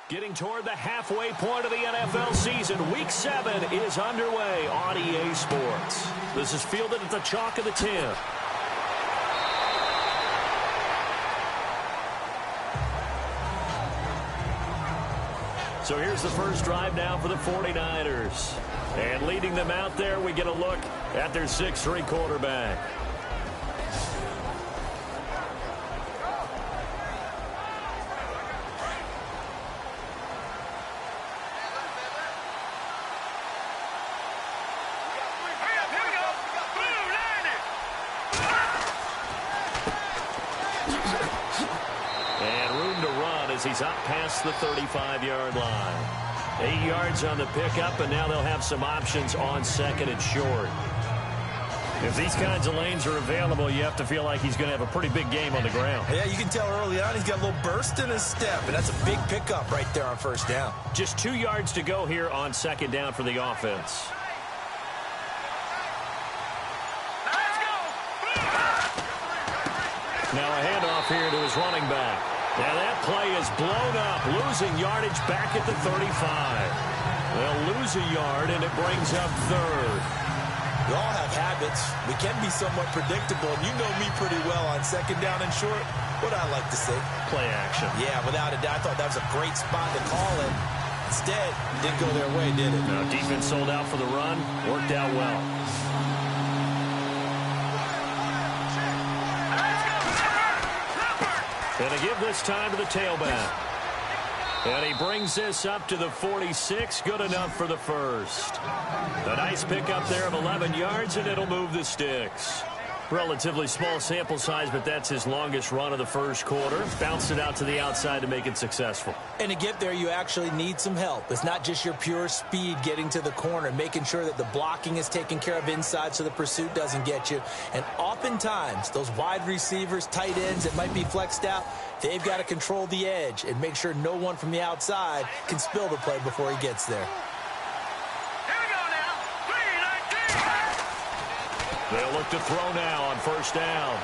Getting toward the halfway point of the NFL season. Week 7 is underway on EA Sports. This is fielded at the chalk of the 10. So here's the first drive now for the 49ers. And leading them out there, we get a look at their 6'3" quarterback. He's up past the 35-yard line. 8 yards on the pickup, and now they'll have some options on second and short. If these kinds of lanes are available, you have to feel like he's going to have a pretty big game on the ground. Yeah, you can tell early on he's got a little burst in his step, and that's a big pickup right there on first down. Just 2 yards to go here on second down for the offense. Now a handoff here to his running back. Now that play is blown up, losing yardage back at the 35. They'll lose a yard, and it brings up third. We all have habits. We can be somewhat predictable, and you know me pretty well on second down and short. What I like to say? Play action. Yeah, without a doubt. I thought that was a great spot to call it. Instead, it didn't go their way, did it? No, defense sold out for the run. Worked out well. And a give this time to the tailback. And he brings this up to the 46. Good enough for the first. A nice pickup there of 11 yards, and it'll move the sticks. Relatively small sample size, but that's his longest run of the first quarter. Bounced it out to the outside to make it successful. And to get there, you actually need some help. It's not just your pure speed getting to the corner, making sure that the blocking is taken care of inside so the pursuit doesn't get you. And oftentimes, those wide receivers, tight ends that might be flexed out, they've got to control the edge and make sure no one from the outside can spill the play before he gets there. They'll look to throw now on first down.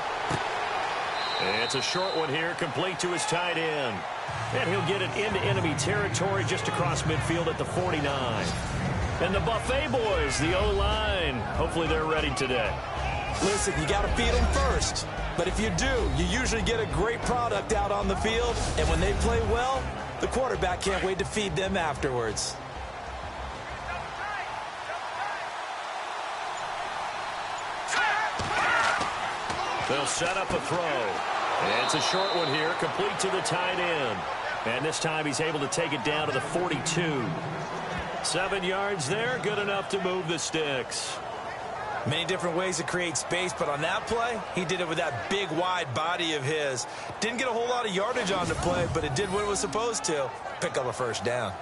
It's a short one here, complete to his tight end. And he'll get it into enemy territory just across midfield at the 49. And the Buffet boys, the O-line, hopefully they're ready today. Listen, you got to feed them first. But if you do, you usually get a great product out on the field. And when they play well, the quarterback can't wait to feed them afterwards. They'll set up a throw. And it's a short one here, complete to the tight end. And this time he's able to take it down to the 42. 7 yards there, good enough to move the sticks. Many different ways to create space, but on that play, he did it with that big, wide body of his. Didn't get a whole lot of yardage on the play, but it did what it was supposed to. Pick up a first down.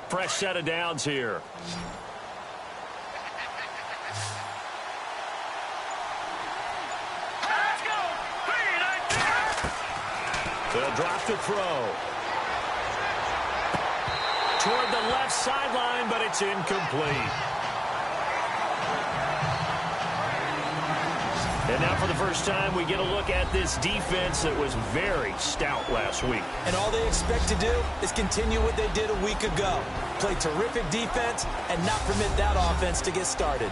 Fresh set of downs here. They'll drop the throw. Toward the left sideline, but it's incomplete. And now for the first time, we get a look at this defense that was very stout last week. And all they expect to do is continue what they did a week ago. Play terrific defense and not permit that offense to get started.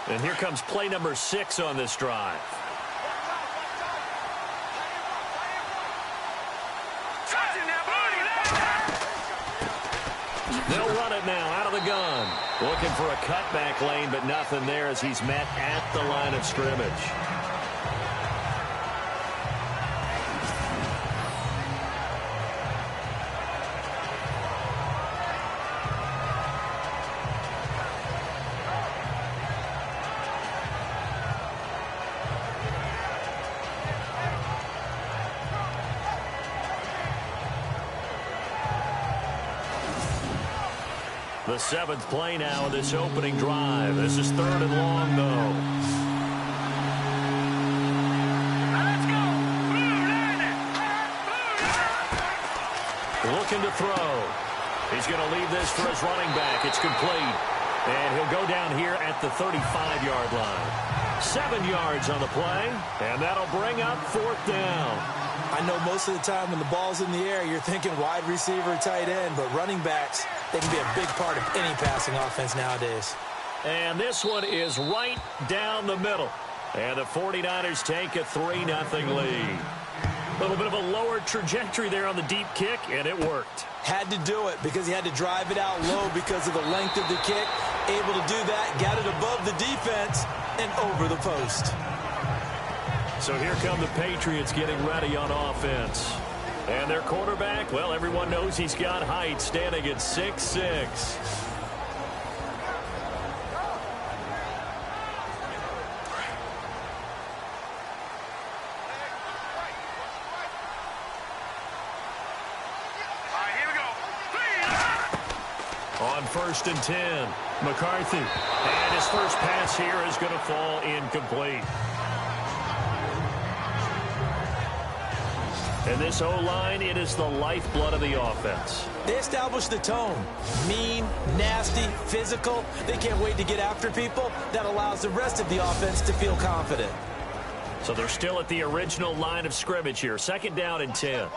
And here comes play number 6 on this drive. They'll run it now out of the gun. Looking for a cutback lane, but nothing there as he's met at the line of scrimmage. The 7th play now of this opening drive. This is 3rd and long, though. Looking to throw. He's going to leave this for his running back. It's complete. And he'll go down here at the 35-yard line. 7 yards on the play, and that'll bring up 4th down. I know most of the time when the ball's in the air, you're thinking wide receiver, tight end, but running backs, they can be a big part of any passing offense nowadays. And this one is right down the middle. And the 49ers take a 3-0 lead. A little bit of a lower trajectory there on the deep kick, and it worked. Had to do it because he had to drive it out low because of the length of the kick. Able to do that, got it above the defense and over the post. So here come the Patriots getting ready on offense. And their quarterback, well, everyone knows he's got height, standing at 6'6". On 1st and 10, McCarthy. And his first pass here is going to fall incomplete. And this O-line, it is the lifeblood of the offense. They establish the tone. Mean, nasty, physical. They can't wait to get after people. That allows the rest of the offense to feel confident. So they're still at the original line of scrimmage here. 2nd down and 10.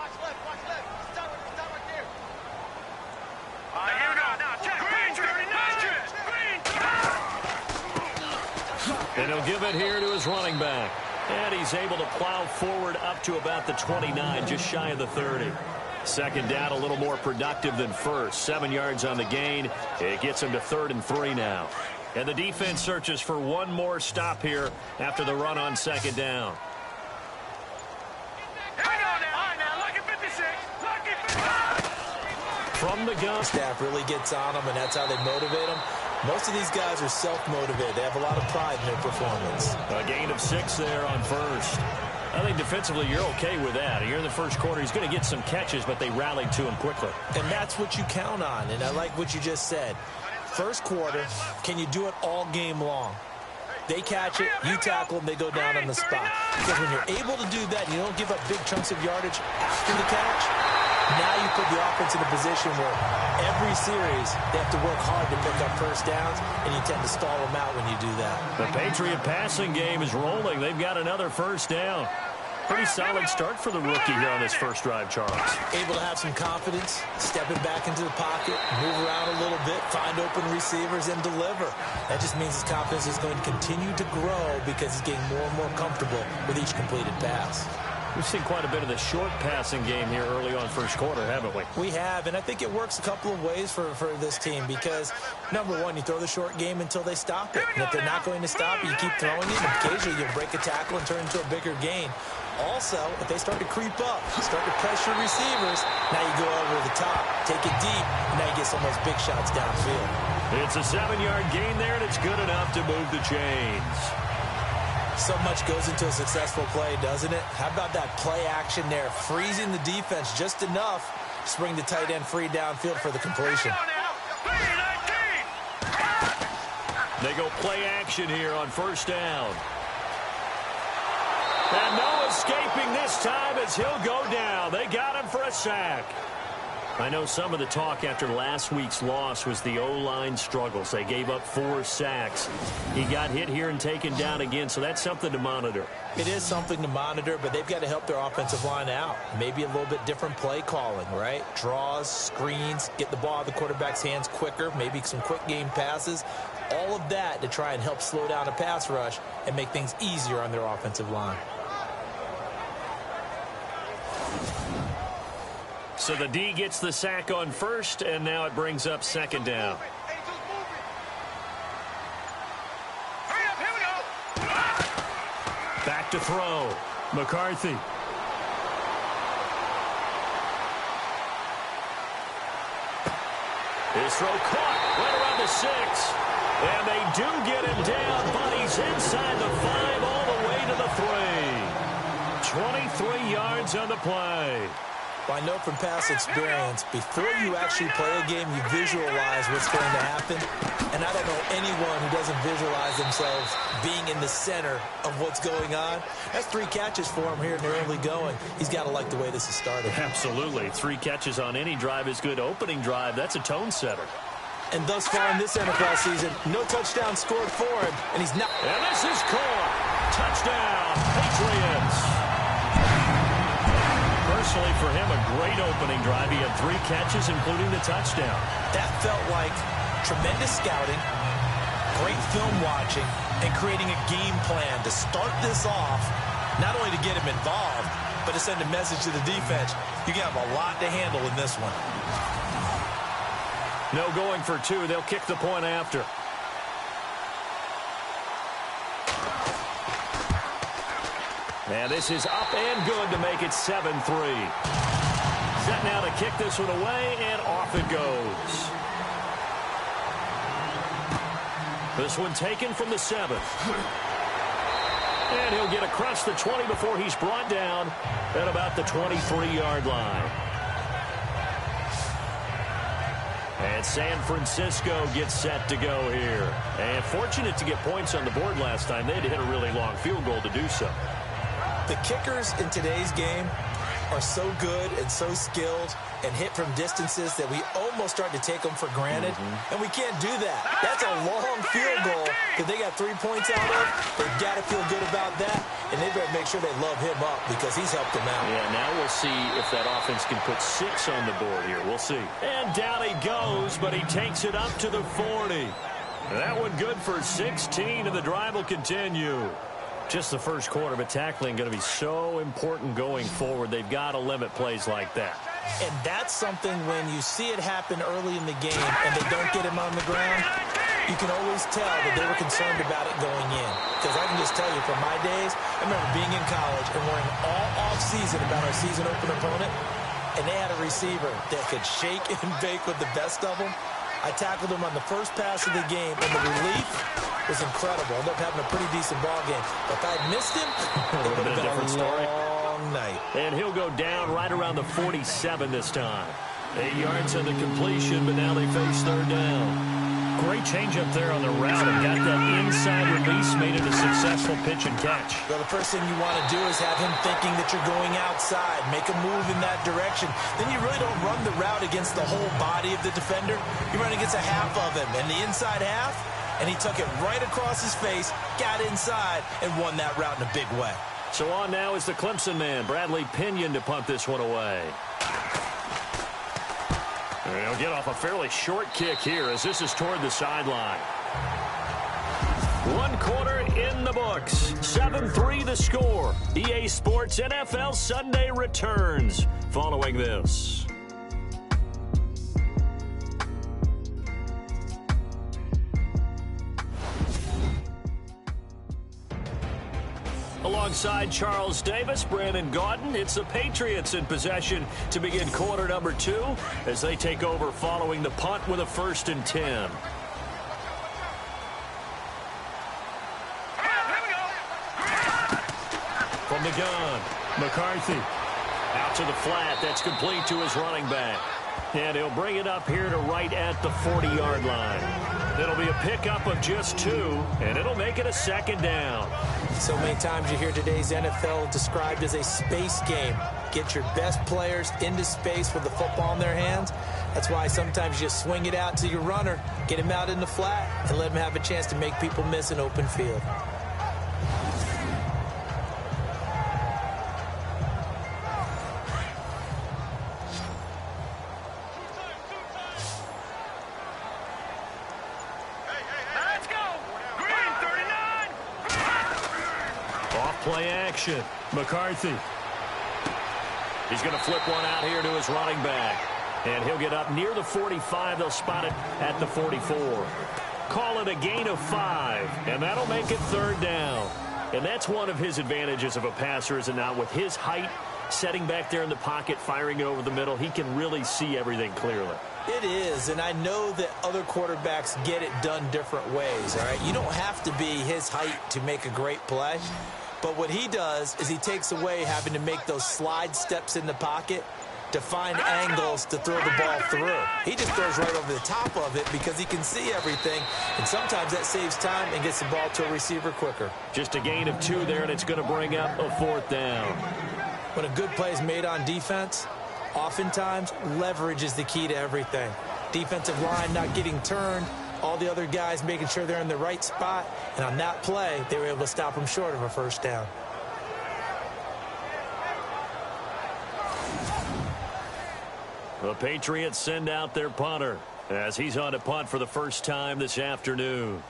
And he'll give it here to his running back. And he's able to plow forward up to about the 29, just shy of the 30. 2nd down, a little more productive than first. 7 yards on the gain. It gets him to 3rd and 3 now. And the defense searches for one more stop here after the run on 2nd down. From the gun. Staff really gets on them, and that's how they motivate them. Most of these guys are self-motivated. They have a lot of pride in their performance. A gain of 6 there on 1st. I think defensively you're okay with that. Here in the first quarter, he's going to get some catches, but they rallied to him quickly. And that's what you count on, and I like what you just said. First quarter, can you do it all game long? They catch it, you tackle them, they go down on the spot. Because when you're able to do that and you don't give up big chunks of yardage after the catch, now you put the offense in a position where every series they have to work hard to pick up first downs, and you tend to stall them out when you do that. The Patriot passing game is rolling. They've got another first down. Pretty solid start for the rookie here on this first drive, Charles. Able to have some confidence, stepping back into the pocket, move around a little bit, find open receivers, and deliver. That just means his confidence is going to continue to grow because he's getting more and more comfortable with each completed pass. We've seen quite a bit of the short passing game here early on first quarter, haven't we? We have, and I think it works a couple of ways for this team because, number one, you throw the short game until they stop it. And if they're not going to stop it, you keep throwing it, and occasionally you'll break a tackle and turn into a bigger gain. Also, if they start to creep up, start to pressure receivers, now you go over the top, take it deep, and now you get some of those big shots downfield. It's a 7-yard gain there, and it's good enough to move the chains. So much goes into a successful play, doesn't it? How about that play action there, freezing the defense just enough to bring the tight end free downfield for the completion. They go play action here on first down. And no escaping this time as he'll go down. They got him for a sack. I know some of the talk after last week's loss was the O-line struggles. They gave up 4 sacks. He got hit here and taken down again, so that's something to monitor. It is something to monitor, but they've got to help their offensive line out. Maybe a little bit different play calling, right? Draws, screens, get the ball out of the quarterback's hands quicker, maybe some quick game passes. All of that to try and help slow down a pass rush and make things easier on their offensive line. So the D gets the sack on first, and now it brings up second down. Back to throw. McCarthy. His throw caught right around the 6. And they do get him down, but he's inside the 5 all the way to the 3. 23 yards on the play. Well, I know from past experience, before you actually play a game, you visualize what's going to happen. And I don't know anyone who doesn't visualize themselves being in the center of what's going on. That's 3 catches for him here in the early going. He's got to like the way this is started. Absolutely. 3 catches on any drive is good. Opening drive, that's a tone setter. And thus far in this NFL season, no touchdown scored for him, and he's not. And this is caught. Touchdown, Patriots. Personally, for him, a great opening drive. He had 3 catches, including the touchdown. That felt like tremendous scouting, great film watching, and creating a game plan to start this off, not only to get him involved, but to send a message to the defense. You have a lot to handle in this one. No going for 2. They'll kick the point after. And this is up and good to make it 7-3. Set now to kick this one away, and off it goes. This one taken from the 7. And he'll get across the 20 before he's brought down at about the 23-yard line. And San Francisco gets set to go here. And fortunate to get points on the board last time. They had to hit a really long field goal to do so. The kickers in today's game are so good and so skilled and hit from distances that we almost start to take them for granted. And we can't do that. That's a long field goal that they got 3 points out of. They've got to feel good about that, and they better make sure they love him up because he's helped them out. Yeah, now we'll see if that offense can put 6 on the board here. We'll see. And down he goes, but he takes it up to the 40. That one good for 16, and the drive will continue. Just the first quarter, but tackling going to be so important going forward. They've got to limit plays like that. And that's something when you see it happen early in the game and they don't get him on the ground, you can always tell that they were concerned about it going in. Because I can just tell you from my days, I remember being in college and worrying all off-season about our season open opponent, and they had a receiver that could shake and bake with the best of them. I tackled him on the first pass of the game, and the relief was incredible. Ended up having a pretty decent ball game. But if I had missed him, it would have been a long night. And he'll go down right around the 47 this time. 8 yards on the completion, but now they face third down. Great change up there on the route and got that inside release, made it a successful pitch and catch. Well, the first thing you want to do is have him thinking that you're going outside, make a move in that direction. Then you really don't run the route against the whole body of the defender. You run against a half of him, and the inside half, and he took it right across his face, got inside, and won that route in a big way. So on now is the Clemson man, Bradley Pinion, to punt this one away. And he'll get off a fairly short kick here as this is toward the sideline. 1 quarter in the books. 7-3 the score. EA Sports NFL Sunday returns following this. Alongside Charles Davis, Brandon Gaudin, it's the Patriots in possession to begin quarter number 2 as they take over following the punt with a 1st and 10. From the gun, McCarthy out to the flat. That's complete to his running back. And he'll bring it up here to right at the 40-yard line. It'll be a pickup of just 2, and it'll make it a 2nd down. So many times you hear today's NFL described as a space game. Get your best players into space with the football in their hands. That's why sometimes you just swing it out to your runner, get him out in the flat, and let him have a chance to make people miss an open field. Play action. McCarthy. He's going to flip one out here to his running back. And he'll get up near the 45. They'll spot it at the 44. Call it a gain of 5. And that'll make it 3rd down. And that's one of his advantages of a passer, is it not? With his height, setting back there in the pocket, firing it over the middle, he can really see everything clearly. It is, and I know that other quarterbacks get it done different ways, all right? You don't have to be his height to make a great play. But what he does is he takes away having to make those slide steps in the pocket to find angles to throw the ball through. He just throws right over the top of it because he can see everything, and sometimes that saves time and gets the ball to a receiver quicker. Just a gain of 2 there, and it's going to bring up a 4th down. When a good play is made on defense, oftentimes leverage is the key to everything. Defensive line not getting turned. All the other guys making sure they're in the right spot. And on that play, they were able to stop them short of a first down. The Patriots send out their punter as he's on to punt for the first time this afternoon.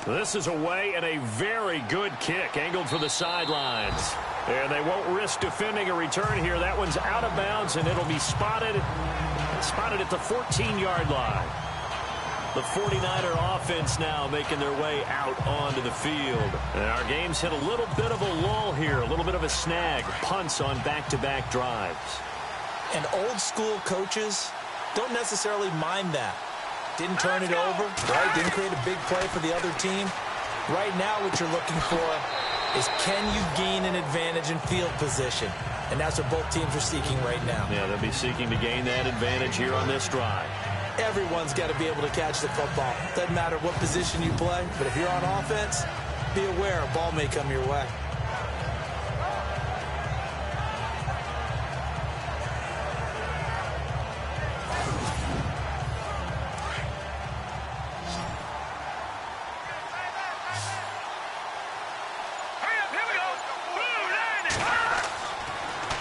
This is away and a very good kick angled for the sidelines. And they won't risk defending a return here. That one's out of bounds, and it'll be spotted at the 14-yard line. The 49er offense now making their way out onto the field. And our game's hit a little bit of a lull here, a little bit of a snag. Punts on back-to-back drives. And old-school coaches don't necessarily mind that. Didn't turn it over, right? Didn't create a big play for the other team. Right now what you're looking for is, can you gain an advantage in field position? And that's what both teams are seeking right now. Yeah, they'll be seeking to gain that advantage here on this drive. Everyone's got to be able to catch the football. Doesn't matter what position you play, but if you're on offense, be aware a ball may come your way.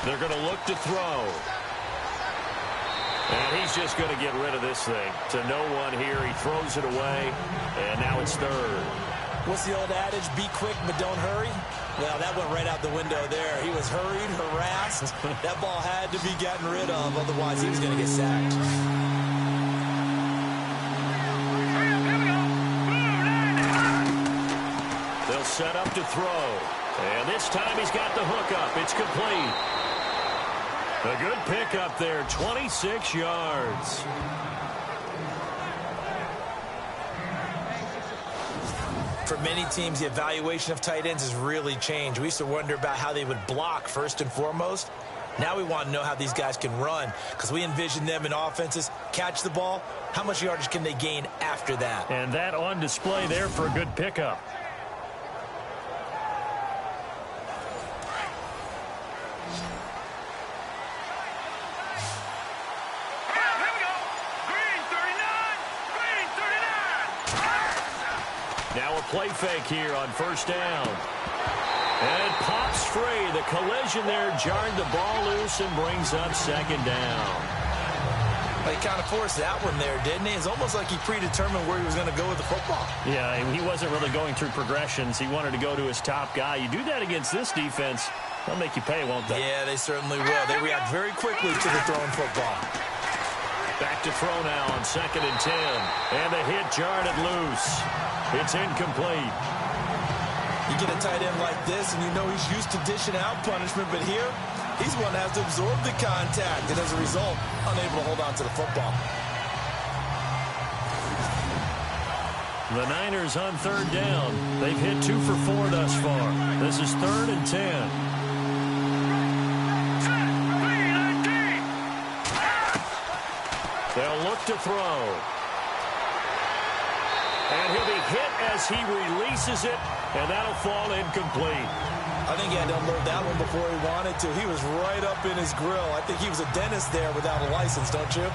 They're going to look to throw. And he's just going to get rid of this thing. To no one here. He throws it away. And now it's third. What's the old adage? Be quick, but don't hurry. Well, that went right out the window there. He was hurried, harassed. That ball had to be gotten rid of. Otherwise, he was going to get sacked. They'll set up to throw. And this time he's got the hook up. It's complete. A good pickup there, 26 yards. For many teams, the evaluation of tight ends has really changed. We used to wonder about how they would block first and foremost. Now we want to know how these guys can run, because we envision them in offenses catch the ball. How much yardage can they gain after that? And that on display there for a good pickup. Now a play fake here on first down. And it pops free. The collision there jarred the ball loose and brings up second down. He kind of forced that one there, didn't he? It's almost like he predetermined where he was going to go with the football. Yeah, he wasn't really going through progressions. He wanted to go to his top guy. You do that against this defense, they'll make you pay, won't they? Yeah, they certainly will. They react very quickly to the thrown football. Back to throw now on 2nd and 10. And the hit jarred it loose. It's incomplete. You get a tight end like this, and you know he's used to dishing out punishment, but here, he's one that has to absorb the contact, and as a result, unable to hold on to the football. The Niners on third down. They've hit 2 for 4 thus far. This is 3rd and 10. They'll look to throw. And he'll be hit as he releases it, and that'll fall incomplete. I think he had to unload that one before he wanted to. He was right up in his grill. I think he was a dentist there without a license, don't you?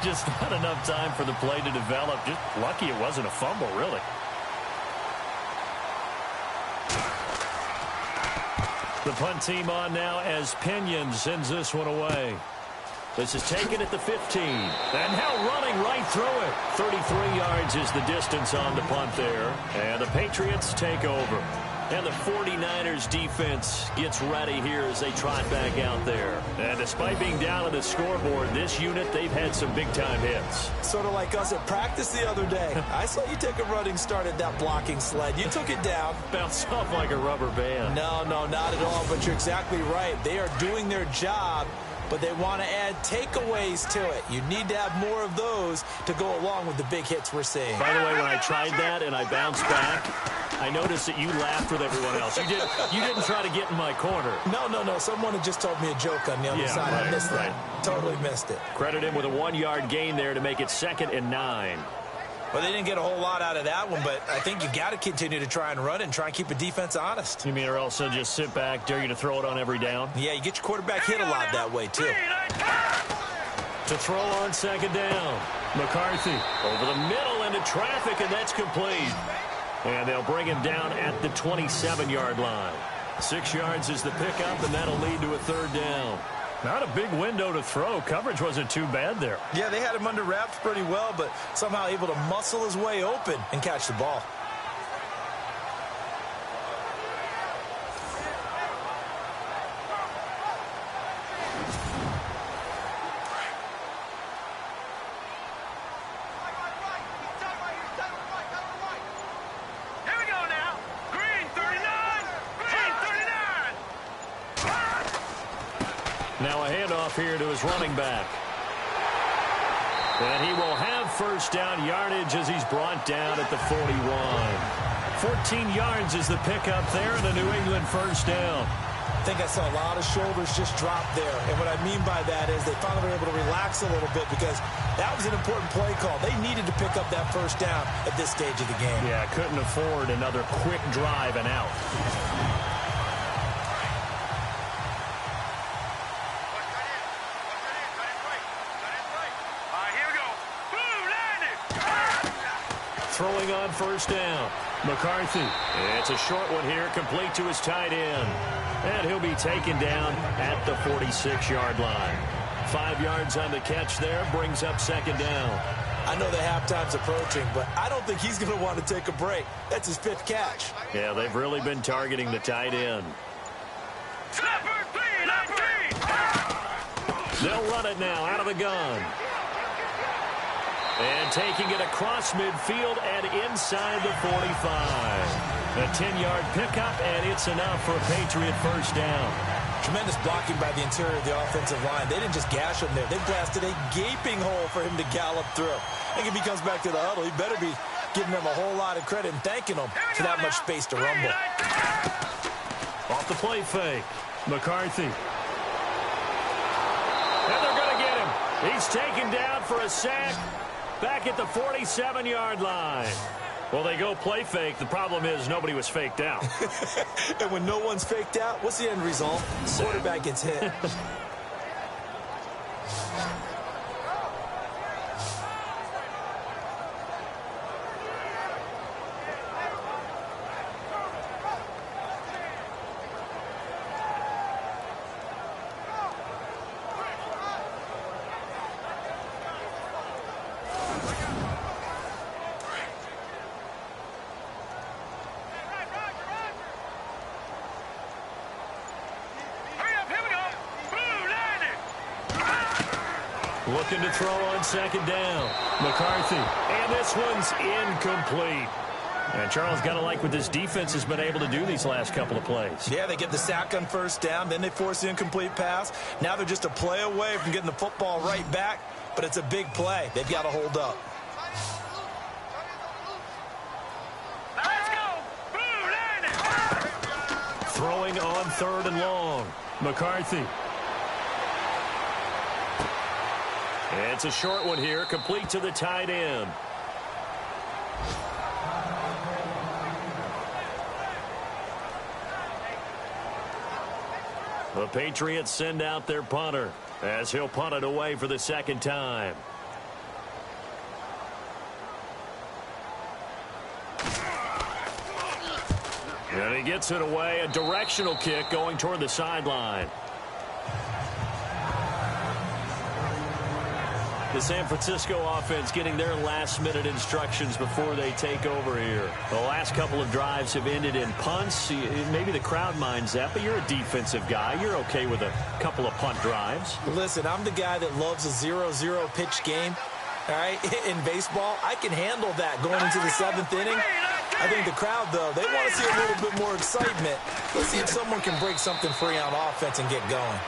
Just not enough time for the play to develop. Just lucky it wasn't a fumble, really. The punt team on now as Pinion sends this one away. This is taken at the 15. And now running right through it. 33 yards is the distance on the punt there. And the Patriots take over. And the 49ers defense gets ready here as they trot back out there. And despite being down on the scoreboard, this unit, they've had some big-time hits. Sort of like us at practice the other day. I saw you take a running start at that blocking sled. You took it down. Bounced off like a rubber band. No, not at all. But you're exactly right. They are doing their job, but they want to add takeaways to it. You need to have more of those to go along with the big hits we're seeing. By the way, when I tried that and I bounced back, I noticed that you laughed with everyone else. You didn't try to get in my corner. No. Someone had just told me a joke on the other side. Right, I missed that. Totally missed it. Credit him with a 1-yard gain there to make it 2nd and 9. Well, they didn't get a whole lot out of that one, but I think you got to continue to try and run it and try and keep a defense honest. You mean or else they'll just sit back, dare you to throw it on every down? Yeah, you get your quarterback hit a lot that way, too. To throw on second down. McCarthy over the middle into traffic, and that's complete. And they'll bring him down at the 27-yard line. 6 yards is the pickup, and that'll lead to a third down. Not a big window to throw. Coverage wasn't too bad there. Yeah, they had him under wraps pretty well, but somehow able to muscle his way open and catch the ball. Now a handoff here to his running back. And he will have first down yardage as he's brought down at the 41. 14 yards is the pickup there, and a New England first down. I think I saw a lot of shoulders just drop there. And what I mean by that is they finally were able to relax a little bit because that was an important play call. They needed to pick up that first down at this stage of the game. Yeah, couldn't afford another quick drive and out. Throwing on first down. McCarthy. It's a short one here, complete to his tight end. And he'll be taken down at the 46-yard line. 5 yards on the catch there, brings up second down. I know the halftime's approaching, but I don't think he's going to want to take a break. That's his 5th catch. Yeah, they've really been targeting the tight end. They'll run it now out of the gun. And taking it across midfield and inside the 45. A 10-yard pickup, and it's enough for a Patriot first down. Tremendous blocking by the interior of the offensive line. They didn't just gash him there. They blasted a gaping hole for him to gallop through. I think if he comes back to the huddle, he better be giving them a whole lot of credit and thanking them for that much space to rumble. Off the play fake. McCarthy. And they're going to get him. He's taken down for a sack. Back at the 47-yard line. Well, they go play fake. The problem is nobody was faked out. And when no one's faked out, what's the end result? The quarterback gets hit. Looking to throw on second down. McCarthy. And this one's incomplete. And Charles, got to like what this defense has been able to do these last couple of plays. Yeah, they get the sack on first down. Then they force the incomplete pass. Now they're just a play away from getting the football right back. But it's a big play. They've got to hold up. Throwing on third and long. McCarthy. It's a short one here, complete to the tight end. The Patriots send out their punter as he'll punt it away for the second time. And he gets it away, a directional kick going toward the sideline. The San Francisco offense getting their last-minute instructions before they take over here. The last couple of drives have ended in punts. Maybe the crowd minds that, but you're a defensive guy. You're okay with a couple of punt drives. Listen, I'm the guy that loves a 0-0 pitch game. All right, in baseball, I can handle that going into the 7th inning. I think the crowd, though, they want to see a little bit more excitement. Let's see if someone can break something free on offense and get going.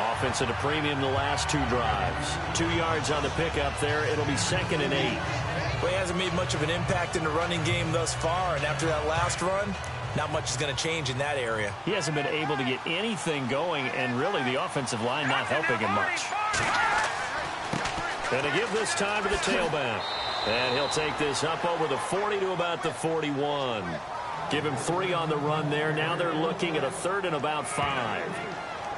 Offense at a premium the last 2 drives. 2 yards on the pickup there. It'll be 2nd and 8. Well, he hasn't made much of an impact in the running game thus far, and after that last run, not much is going to change in that area. He hasn't been able to get anything going, and really the offensive line not helping him much. And to give this time to the tailback. And he'll take this up over the 40 to about the 41. Give him 3 on the run there. Now they're looking at a 3rd and about 5.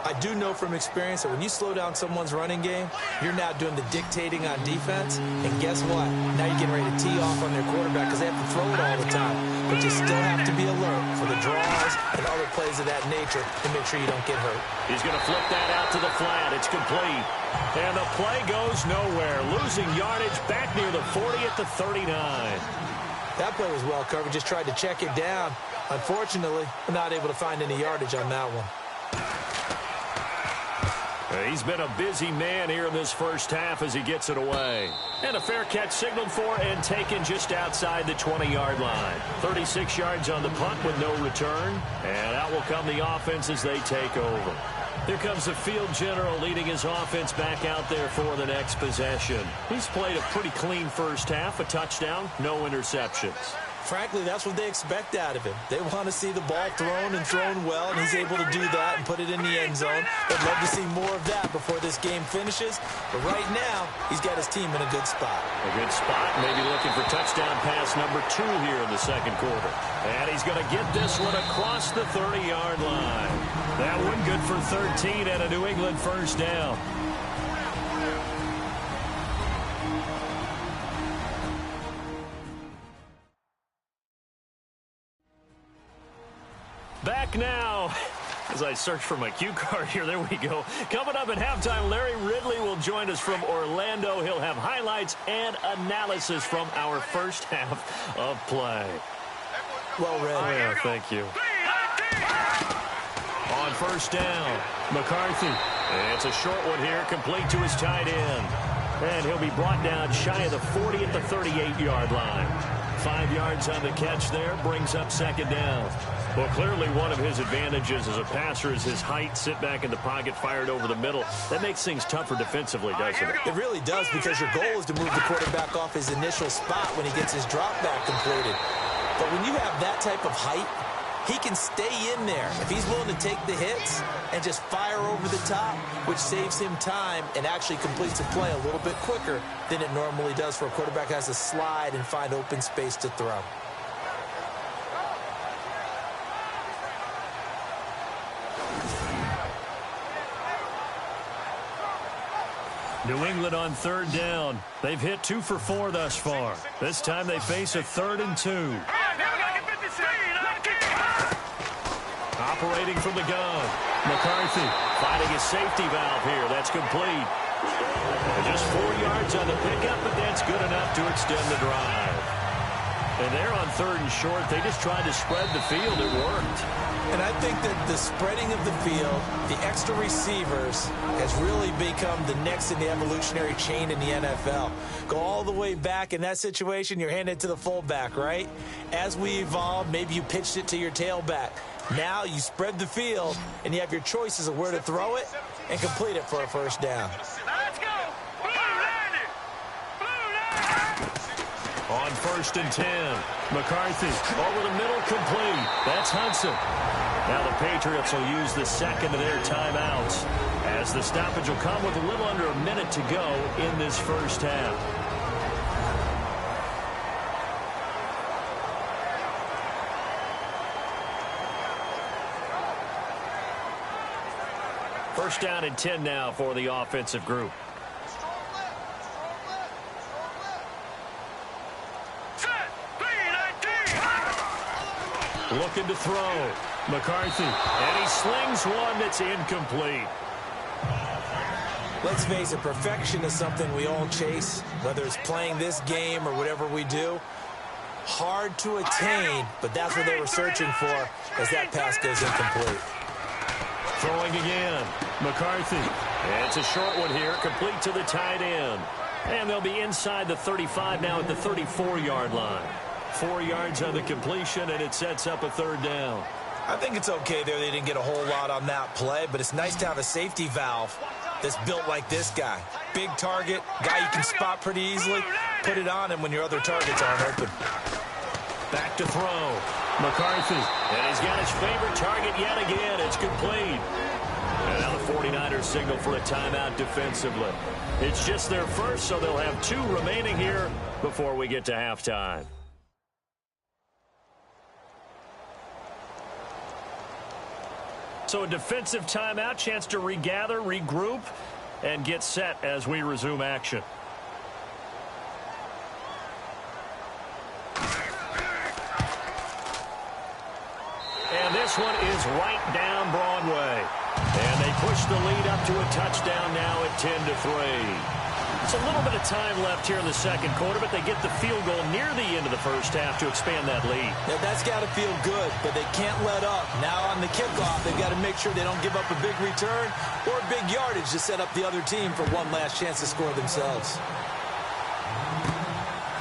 I do know from experience that when you slow down someone's running game, you're now doing the dictating on defense. And guess what? Now you're getting ready to tee off on their quarterback because they have to throw it all the time. But you still have to be alert for the draws and other plays of that nature to make sure you don't get hurt. He's going to flip that out to the flat. It's complete. And the play goes nowhere. Losing yardage back near the 40 at the 39. That play was well covered. Just tried to check it down. Unfortunately, we're not able to find any yardage on that one. He's been a busy man here in this first half as he gets it away. And a fair catch signaled for and taken just outside the 20-yard line. 36 yards on the punt with no return. And out will come the offense as they take over. Here comes the field general leading his offense back out there for the next possession. He's played a pretty clean first half, a touchdown, no interceptions. Frankly, that's what they expect out of him. They want to see the ball thrown and thrown well, and he's able to do that and put it in the end zone. They'd love to see more of that before this game finishes. But right now, he's got his team in a good spot. A good spot, maybe looking for touchdown pass number 2 here in the second quarter. And he's going to get this one across the 30-yard line. That one good for 13 and a New England first down. Back now, as I search for my cue card here, there we go. Coming up at halftime, Larry Ridley will join us from Orlando. He'll have highlights and analysis from our first half of play. Well read. Oh, yeah, thank you. On first down, McCarthy. It's a short one here, complete to his tight end. And he'll be brought down shy of the 40 at the 38-yard line. 5 yards on the catch there, brings up second down. Well, clearly one of his advantages as a passer is his height. Sit back in the pocket, fired over the middle. That makes things tougher defensively, doesn't it? It really does, because your goal is to move the quarterback off his initial spot when he gets his drop back completed. But when you have that type of height, he can stay in there if he's willing to take the hits and just fire over the top, which saves him time and actually completes the play a little bit quicker than it normally does for a quarterback who has to slide and find open space to throw. New England on third down. They've hit 2 for 4 thus far. This time they face a 3rd and 2. Operating from the gun. McCarthy finding his safety valve here. That's complete. Just 4 yards on the pickup, but that's good enough to extend the drive. And they're on 3rd and short. They just tried to spread the field. It worked. And I think that the spreading of the field, the extra receivers, has really become the next in the evolutionary chain in the NFL. Go all the way back in that situation, you're handed to the fullback, right? As we evolved, maybe you pitched it to your tailback. Now you spread the field, and you have your choices of where to throw it and complete it for a first down. Let's go! Blue landed! Blue landed! On 1st and 10, McCarthy over the middle, complete. That's Hudson. Now the Patriots will use the second of their timeouts as the stoppage will come with a little under a minute to go in this first half. First down and 10 now for the offensive group. Looking to throw. McCarthy. And he slings one that's incomplete. Let's face it, perfection is something we all chase, whether it's playing this game or whatever we do. Hard to attain, but that's what they were searching for as that pass goes incomplete. Throwing again. McCarthy. And it's a short one here, complete to the tight end. And they'll be inside the 35 now at the 34-yard line. 4 yards on the completion, and it sets up a 3rd down. I think it's okay there. They didn't get a whole lot on that play, but it's nice to have a safety valve that's built like this guy. Big target, guy you can spot pretty easily. Put it on him when your other targets aren't open. Back to throw. McCarthy. And he's got his favorite target yet again. It's complete. And now the 49ers signal for a timeout defensively. It's just their first, so they'll have 2 remaining here before we get to halftime. So a defensive timeout, chance to regather, regroup, and get set as we resume action. And this one is right down Broadway. And they push the lead up to a touchdown now at 10-3. It's a little bit of time left here in the second quarter, but they get the field goal near the end of the first half to expand that lead. Now, that's got to feel good, but they can't let up. Now on the kickoff, they've got to make sure they don't give up a big return or big yardage to set up the other team for one last chance to score themselves.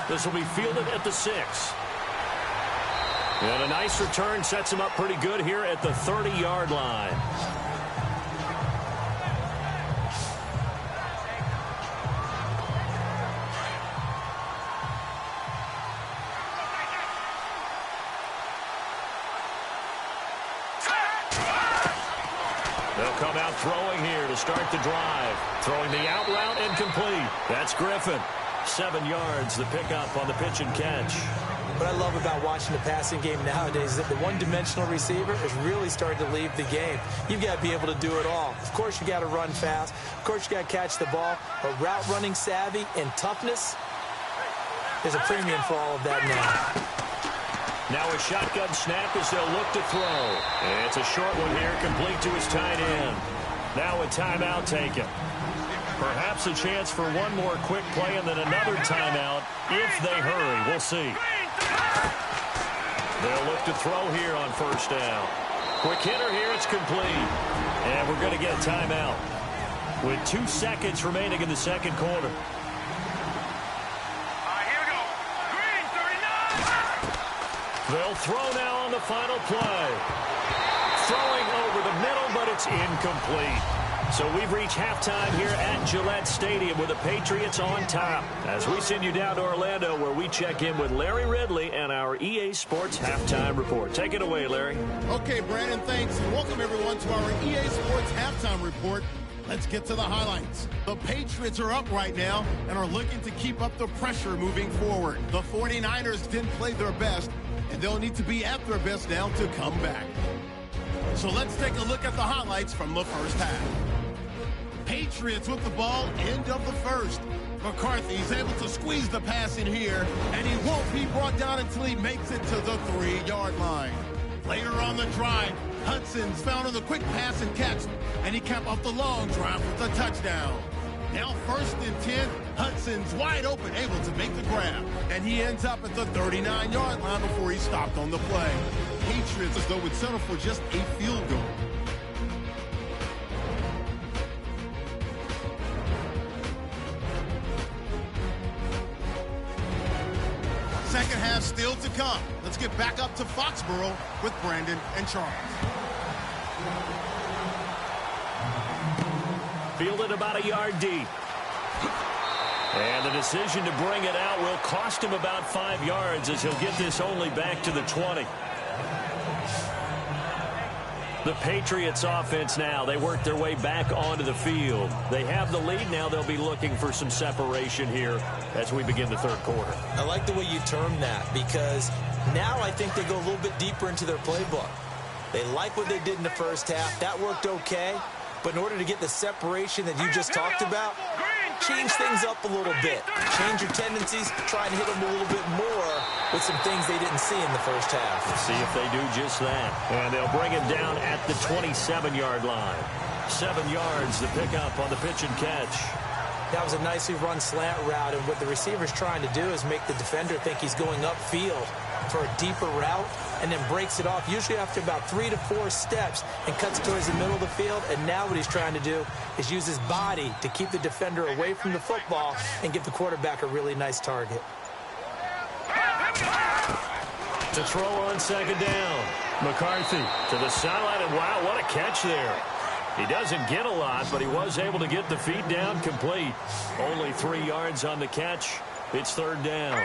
This will be fielded at the 6. And a nice return sets him up pretty good here at the 30-yard line. They'll come out throwing here to start the drive. Throwing the out route and complete. That's Griffin. 7 yards, the pickup on the pitch and catch. What I love about watching the passing game nowadays is that the one-dimensional receiver is really starting to leave the game. You've got to be able to do it all. Of course, you got to run fast. Of course, you got to catch the ball. But route running savvy and toughness is a premium for all of that now. Now a shotgun snap as they'll look to throw. And it's a short one here, complete to his tight end. Now a timeout taken. Perhaps a chance for one more quick play and then another timeout if they hurry. We'll see. They'll look to throw here on first down. Quick hitter here, it's complete. And we're going to get a timeout with 2 seconds remaining in the second quarter. They'll throw now on the final play. Throwing over the middle, but it's incomplete. So we've reached halftime here at Gillette Stadium with the Patriots on top. As we send you down to Orlando, where we check in with Larry Ridley and our EA Sports Halftime Report. Take it away, Larry. Okay, Brandon, thanks. And welcome, everyone, to our EA Sports Halftime Report. Let's get to the highlights. The Patriots are up right now and are looking to keep up the pressure moving forward. The 49ers didn't play their best, and they'll need to be at their best now to come back. So let's take a look at the highlights from the first half. Patriots with the ball, end of the first. McCarthy's able to squeeze the pass in here, and he won't be brought down until he makes it to the 3-yard line. Later on the drive, Hudson's found on the quick pass and catch, and he capped off the long drive with a touchdown. Now 1st and 10, Hudson's wide open, able to make the grab, and he ends up at the 39-yard line before he stopped on the play. Patriots as though would settle for just a field goal. Second half still to come. Let's get back up to Foxborough with Brandon and Charles. Fielded about a yard deep. And the decision to bring it out will cost him about 5 yards as he'll get this only back to the 20. The Patriots offense now, they work their way back onto the field. They have the lead now. They'll be looking for some separation here as we begin the third quarter. I like the way you term that because now I think they go a little bit deeper into their playbook. They like what they did in the first half. That worked okay. But in order to get the separation that you just talked about, change things up a little bit. Change your tendencies, try and hit them a little bit more with some things they didn't see in the first half. Let's see if they do just that. And they'll bring it down at the 27-yard line. 7 yards, the pickup on the pitch and catch. That was a nicely run slant route, and what the receiver's trying to do is make the defender think he's going upfield for a deeper route and then breaks it off, usually after about 3 to 4 steps, and cuts towards the middle of the field. And now what he's trying to do is use his body to keep the defender away from the football and give the quarterback a really nice target. To throw on second down. McCarthy to the sideline, and wow, what a catch there. He doesn't get a lot, but he was able to get the feet down complete. Only 3 yards on the catch. It's third down.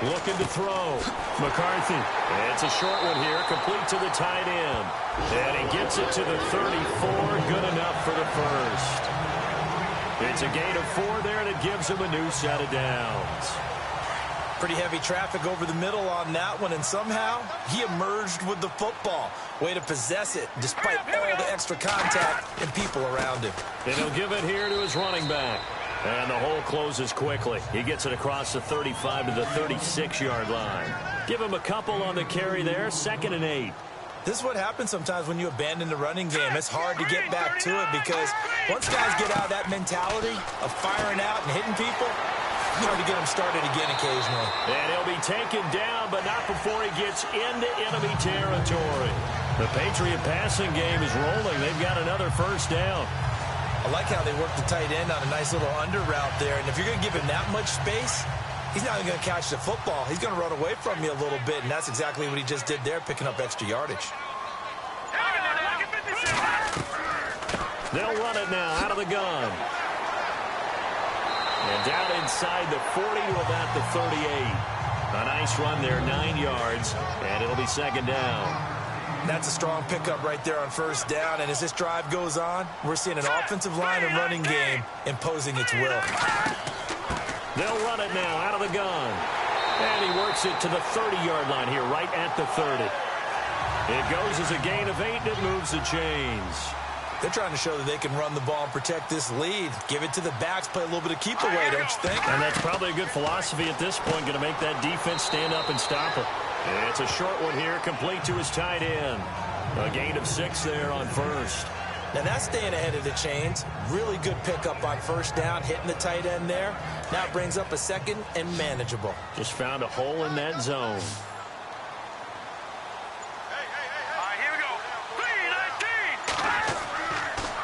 Looking to throw. McCarthy. It's a short one here, complete to the tight end. And he gets it to the 34, good enough for the first. It's a gain of 4 there, and it gives him a new set of downs. Pretty heavy traffic over the middle on that one, and somehow he emerged with the football. Way to possess it, despite all the extra contact and people around him. And he'll give it here to his running back. And the hole closes quickly. He gets it across the 35 to the 36-yard line. Give him a couple on the carry there, 2nd and 8. This is what happens sometimes when you abandon the running game. It's hard to get back to it because once guys get out of that mentality of firing out and hitting people, it's hard to get them started again occasionally. And he'll be taken down, but not before he gets into enemy territory. The Patriot passing game is rolling. They've got another first down. I like how they work the tight end on a nice little under route there. And if you're going to give him that much space, he's not even going to catch the football. He's going to run away from you a little bit, and that's exactly what he just did there, picking up extra yardage. They'll run it now out of the gun. And down inside the 40 to about the 38. A nice run there, 9 yards, and it'll be 2nd down. That's a strong pickup right there on first down, and as this drive goes on, we're seeing an offensive line and running game imposing its will. They'll run it now out of the gun. And he works it to the 30-yard line here, right at the 30. It goes as a gain of 8, and it moves the chains. They're trying to show that they can run the ball and protect this lead. Give it to the backs, play a little bit of keep away, don't you think? And that's probably a good philosophy at this point, going to make that defense stand up and stop it. It's a short one here, complete to his tight end. A gain of 6 there on first. Now that's staying ahead of the chains. Really good pickup on first down, hitting the tight end there. Now it brings up a 2nd and manageable. Just found a hole in that zone.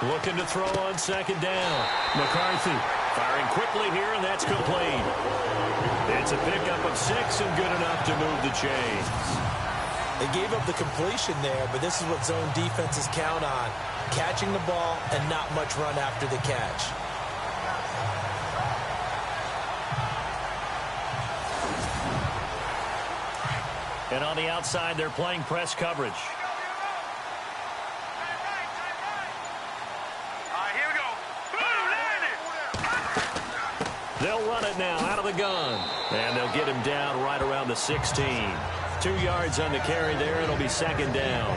Looking to throw on 2nd down. McCarthy firing quickly here, and that's complete. It's a pickup of 6 and good enough to move the chains. They gave up the completion there, but this is what zone defenses count on. Catching the ball and not much run after the catch. And on the outside, they're playing press coverage. They'll run it now out of the gun. And they'll get him down right around the 16. 2 yards on the carry there. It'll be 2nd down.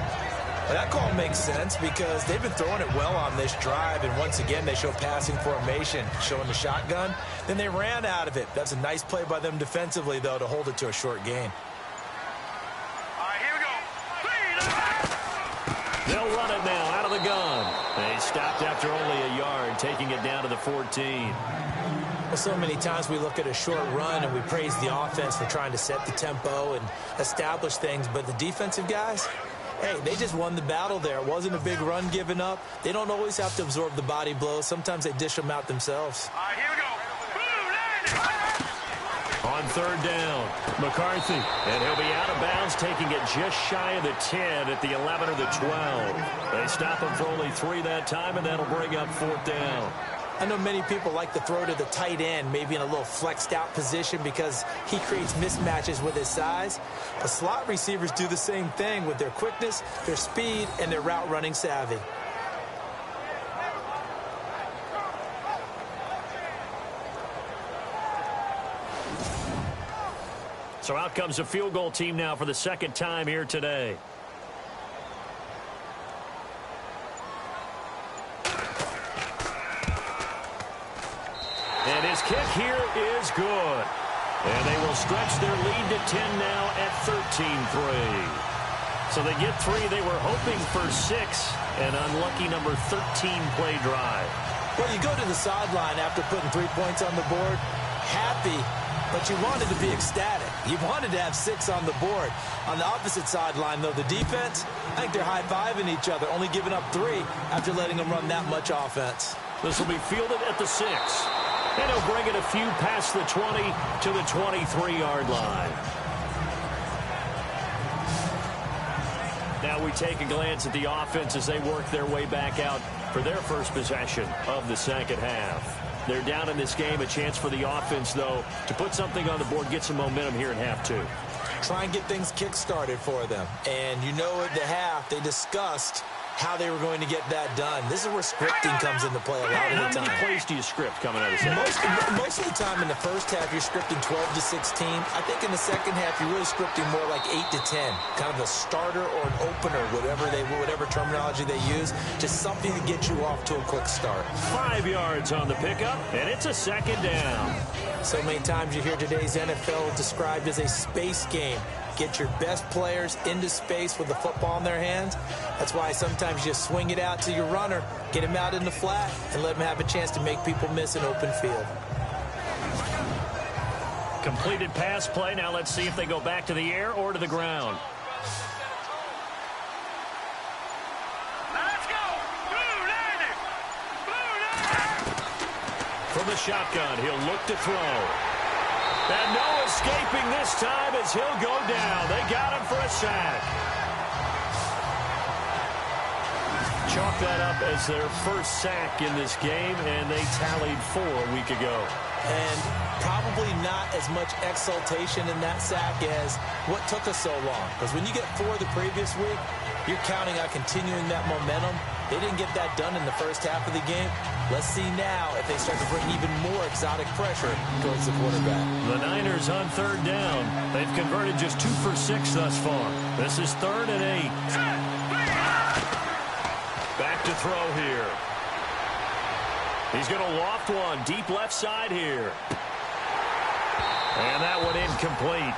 Well, that call makes sense because they've been throwing it well on this drive. And once again, they show passing formation, showing the shotgun. Then they ran out of it. That's a nice play by them defensively, though, to hold it to a short gain. They'll run it now out of the gun. They stopped after only a yard, taking it down to the 14. Well, so many times we look at a short run and we praise the offense for trying to set the tempo and establish things, but the defensive guys, hey, they just won the battle there. It wasn't a big run given up. They don't always have to absorb the body blows. Sometimes they dish them out themselves. Here we go. On 3rd down, McCarthy, and he'll be out of bounds, taking it just shy of the 10 at the 11 or the 12. They stop him for only 3 that time, and that'll bring up 4th down. I know many people like to throw to the tight end, maybe in a little flexed out position because he creates mismatches with his size. But slot receivers do the same thing with their quickness, their speed, and their route running savvy. So out comes a field goal team now for the 2nd time here today. And his kick here is good. And they will stretch their lead to 10 now at 13-3. So they get 3. They were hoping for 6. An unlucky number 13 play drive. Well, you go to the sideline after putting 3 points on the board, happy, but you wanted to be ecstatic. You wanted to have 6 on the board. On the opposite sideline, though, the defense, I think they're high-fiving each other, only giving up 3 after letting them run that much offense. This will be fielded at the 6. And he'll bring it a few past the 20 to the 23-yard line. Now we take a glance at the offense as they work their way back out for their first possession of the 2nd half. They're down in this game. A chance for the offense, though, to put something on the board, get some momentum here in half two. Try and get things kick-started for them. And you know at the half, they discussed how they were going to get that done. This is where scripting comes into play a lot of the time. How many plays do you script coming out of the second? Most of the time in the first half, you're scripting 12 to 16. I think in the second half, you're really scripting more like 8 to 10. Kind of a starter or an opener, whatever terminology they use. Just something to get you off to a quick start. 5 yards on the pickup, and it's a second down. So many times you hear today's NFL described as a space game. Get your best players into space with the football in their hands. That's why sometimes you just swing it out to your runner, get him out in the flat, and let him have a chance to make people miss an open field. Completed pass play. Now let's see if they go back to the air or to the ground. Let's go! Blue landing! Blue landing! From the shotgun, he'll look to throw. And no escaping this time as he'll go down. They got him for a sack. Chalk that up as their first sack in this game, and they tallied 4 a week ago. And probably not as much exultation in that sack as what took us so long. Because when you get 4 the previous week, you're counting on continuing that momentum. They didn't get that done in the first half of the game. Let's see now if they start to bring even more exotic pressure towards the quarterback. The Niners on third down. They've converted just 2 for 6 thus far. This is 3rd and 8. Back to throw here. He's going to loft one deep left side here. And that one incomplete.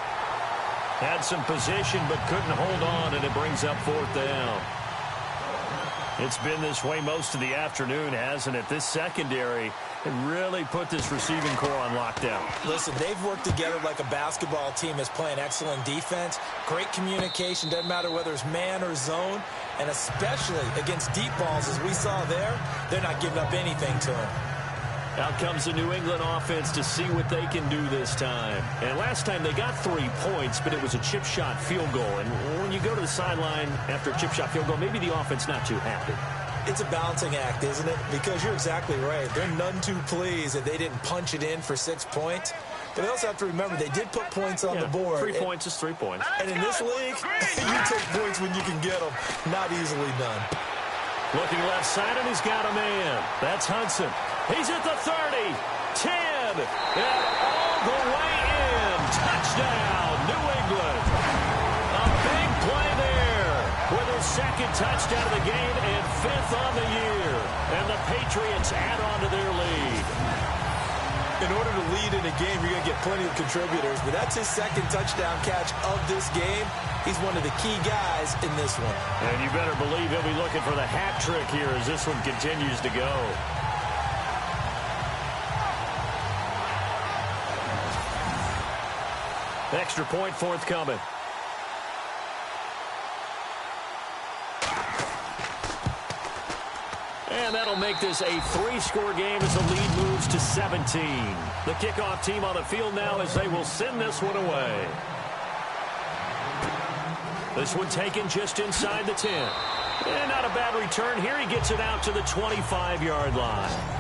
Had some position but couldn't hold on, and it brings up 4th down. It's been this way most of the afternoon, hasn't it? This secondary really put this receiving core on lockdown. Listen, they've worked together like a basketball team that's playing excellent defense. Great communication, doesn't matter whether it's man or zone. And especially against deep balls, as we saw there, they're not giving up anything to them. Out comes the New England offense to see what they can do this time. And last time they got 3 points, but it was a chip shot field goal. And when you go to the sideline after a chip shot field goal, maybe the offense not too happy. It's a balancing act, isn't it? Because you're exactly right. They're none too pleased that they didn't punch it in for 6 points. But they also have to remember they did put points on the board. 3 points is 3 points. And in this league, you take points when you can get them. Not easily done. Looking left side, and he's got a man. That's Hudson. He's at the 30, 10, and all the way in. Touchdown, New England. A big play there with his 2nd touchdown of the game and 5th on the year. And the Patriots add on to their lead. In order to lead in a game, you're going to get plenty of contributors, but that's his 2nd touchdown catch of this game. He's one of the key guys in this one. And you better believe he'll be looking for the hat trick here as this one continues to go. Extra point forthcoming. And that'll make this a 3-score game as the lead moves to 17. The kickoff team on the field now as they will send this one away. This one taken just inside the 10. And not a bad return here. He gets it out to the 25-yard line.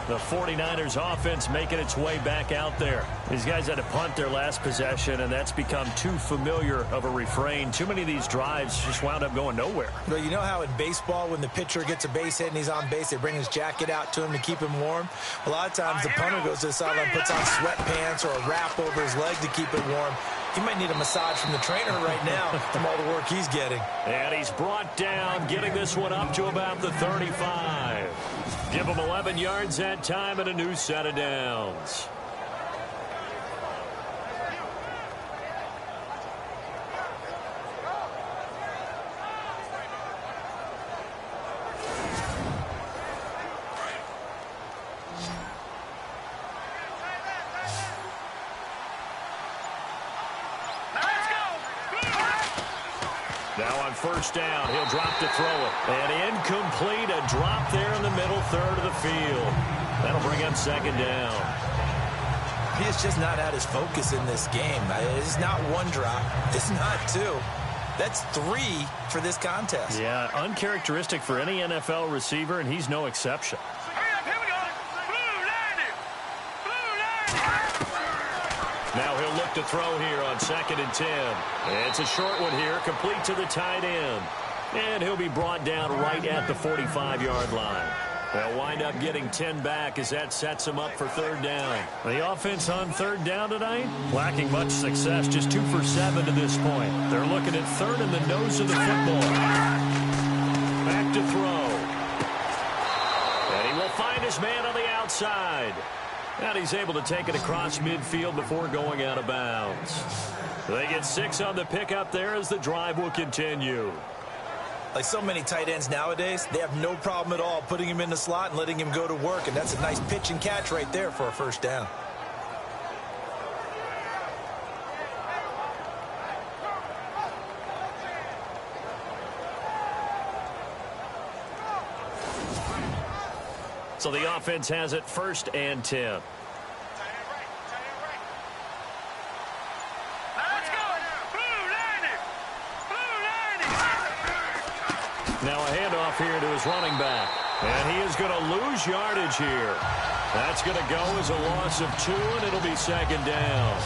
The 49ers offense making its way back out there. These guys had to punt their last possession, and that's become too familiar of a refrain. Too many of these drives just wound up going nowhere. But you know how in baseball, when the pitcher gets a base hit and he's on base, they bring his jacket out to him to keep him warm? A lot of times the punter goes to the sideline, puts on sweatpants or a wrap over his leg to keep it warm. He might need a massage from the trainer right now from all the work he's getting. And he's brought down, getting this one up to about the 35. Give him 11 yards that time and a new set of downs. Now on first down, he'll drop to throw it. And incomplete, a drop there in the middle third of the field. That'll bring up 2nd down. He is just not at his focus in this game. It's not one drop. It's not 2. That's 3 for this contest. Yeah, uncharacteristic for any NFL receiver, and he's no exception. Hurry up, here we go. Blue line it. Blue line it. Now he'll look to throw here on 2nd and 10. It's a short one here, complete to the tight end. And he'll be brought down right at the 45-yard line. They'll wind up getting 10 back as that sets them up for 3rd down. The offense on 3rd down tonight, lacking much success, just 2 for 7 to this point. They're looking at 3rd in the nose of the football. Back to throw. And he will find his man on the outside. And he's able to take it across midfield before going out of bounds. They get 6 on the pickup there as the drive will continue. Like so many tight ends nowadays, they have no problem at all putting him in the slot and letting him go to work. And that's a nice pitch and catch right there for a 1st down. So the offense has it 1st and 10. Now a handoff here to his running back. And he is going to lose yardage here. That's going to go as a loss of 2, and it'll be 2nd down.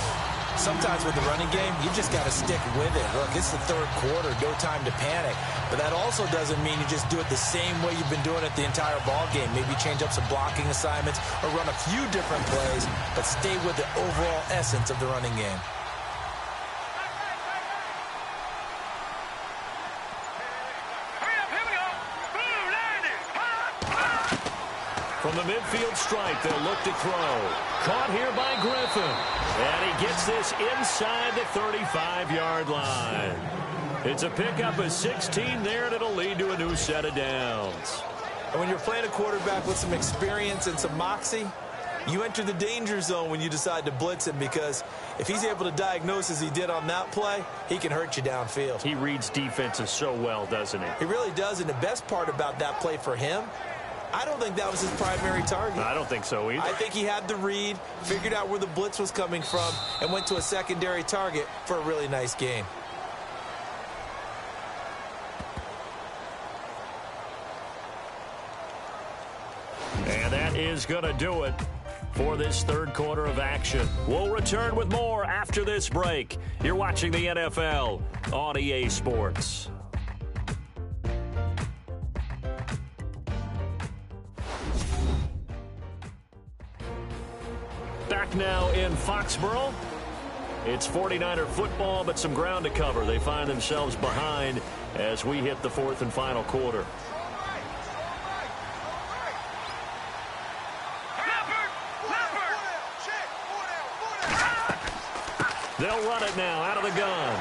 Sometimes with the running game, you just got to stick with it. Look, it's the 3rd quarter, no time to panic. But that also doesn't mean you just do it the same way you've been doing it the entire ball game. Maybe change up some blocking assignments or run a few different plays, but stay with the overall essence of the running game. From the midfield stripe, they'll look to throw. Caught here by Griffin. And he gets this inside the 35-yard line. It's a pickup of 16 there, and it'll lead to a new set of downs. And when you're playing a quarterback with some experience and some moxie, you enter the danger zone when you decide to blitz him, because if he's able to diagnose as he did on that play, he can hurt you downfield. He reads defenses so well, doesn't he? He really does, and the best part about that play for him, I don't think that was his primary target. I don't think so either. I think he had the read, figured out where the blitz was coming from, and went to a secondary target for a really nice gain. And that is going to do it for this 3rd quarter of action. We'll return with more after this break. You're watching the NFL on EA Sports. Back now in Foxborough. It's 49er football, but some ground to cover. They find themselves behind as we hit the 4th and final quarter. They'll run it now out of the gun.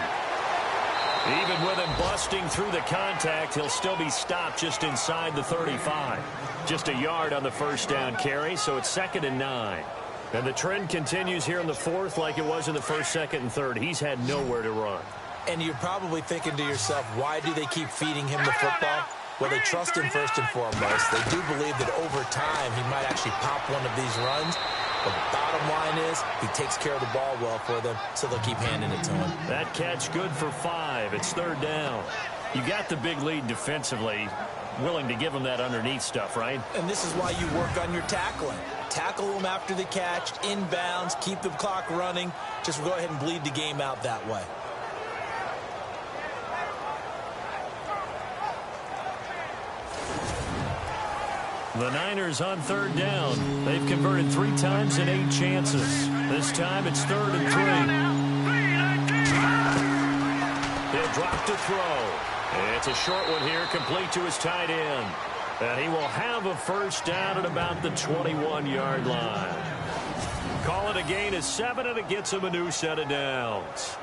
Even with him busting through the contact, he'll still be stopped just inside the 35. Just a yard on the 1st down carry, so it's 2nd and 9. And the trend continues here in the 4th like it was in the 1st, 2nd, and 3rd. He's had nowhere to run. And you're probably thinking to yourself, why do they keep feeding him the football? Well, they trust him first and foremost. They do believe that over time he might actually pop one of these runs. But the bottom line is he takes care of the ball well for them, so they'll keep handing it to him. That catch good for 5. It's 3rd down. You got the big lead defensively, willing to give him that underneath stuff, right? And this is why you work on your tackling. Tackle them after the catch, inbounds, keep the clock running. Just go ahead and bleed the game out that way. The Niners on 3rd down. They've converted 3 times in 8 chances. This time it's 3rd and 3. He'll drop to throw. It's a short one here, complete to his tight end. And he will have a 1st down at about the 21-yard line. Call it a gain of 7, and it gets him a new set of downs.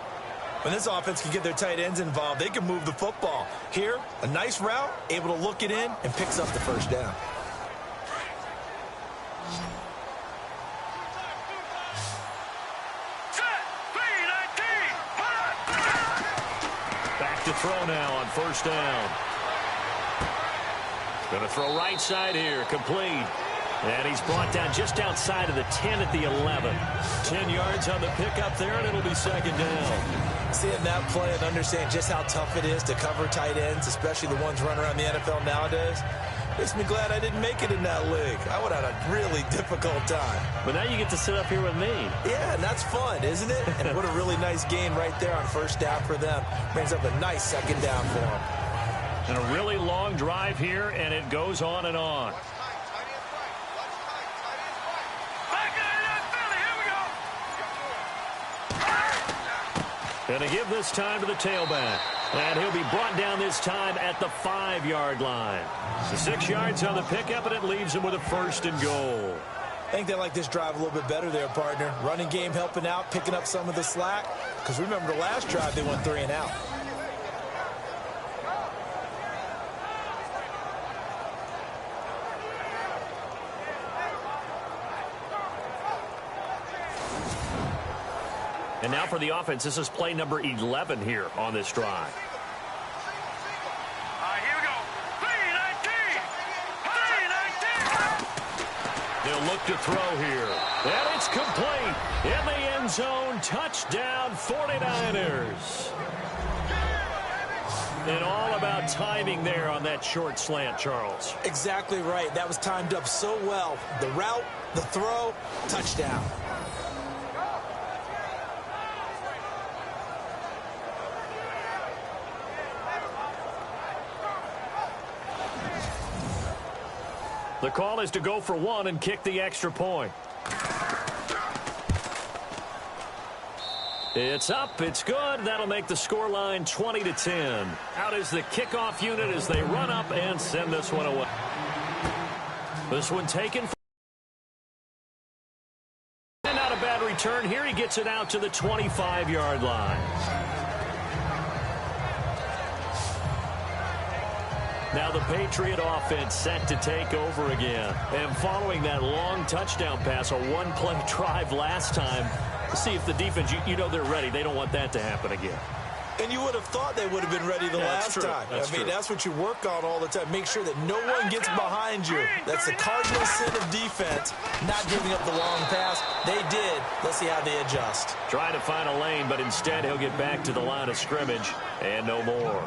When this offense can get their tight ends involved, they can move the football. Here, a nice route, able to look it in, and picks up the 1st down. Back to throw now on 1st down. Going to throw right side here, complete. And he's brought down just outside of the 10 at the 11. 10 yards on the pickup there, and it'll be 2nd down. Seeing that play and understand just how tough it is to cover tight ends, especially the ones running around the NFL nowadays, makes me glad I didn't make it in that league. I would have had a really difficult time. But now you get to sit up here with me. Yeah, and that's fun, isn't it? And what a really nice gain right there on first down for them. Brings up a nice second down for them. And a really long drive here, and it goes on and on. Going to give this time to the tailback. And he'll be brought down this time at the 5-yard line. So 6 yards on the pickup, and it leaves him with a 1st and goal. I think they like this drive a little bit better there, partner. Running game helping out, picking up some of the slack. Because remember the last drive, they went 3 and out. And now for the offense, this is play number 11 here on this drive. Here we go. 3-19. They'll look to throw here. And it's complete. In the end zone, touchdown 49ers. And all about timing there on that short slant, Charles. Exactly right. That was timed up so well. The route, the throw, touchdown. The call is to go for 1 and kick the extra point. It's up. It's good. That'll make the scoreline 20-10. Out is the kickoff unit as they run up and send this one away. This one taken. And not a bad return here. He gets it out to the 25-yard line. Now the Patriot offense set to take over again. And following that long touchdown pass, a one-play drive last time, let's see if the defense, you know they're ready. They don't want that to happen again. And you would have thought they would have been ready the last time. That's what you work on all the time. Make sure that no one gets behind you. That's the cardinal sin of defense, not giving up the long pass. They did. Let's see how they adjust. Trying to find a lane, but instead he'll get back to the line of scrimmage and no more.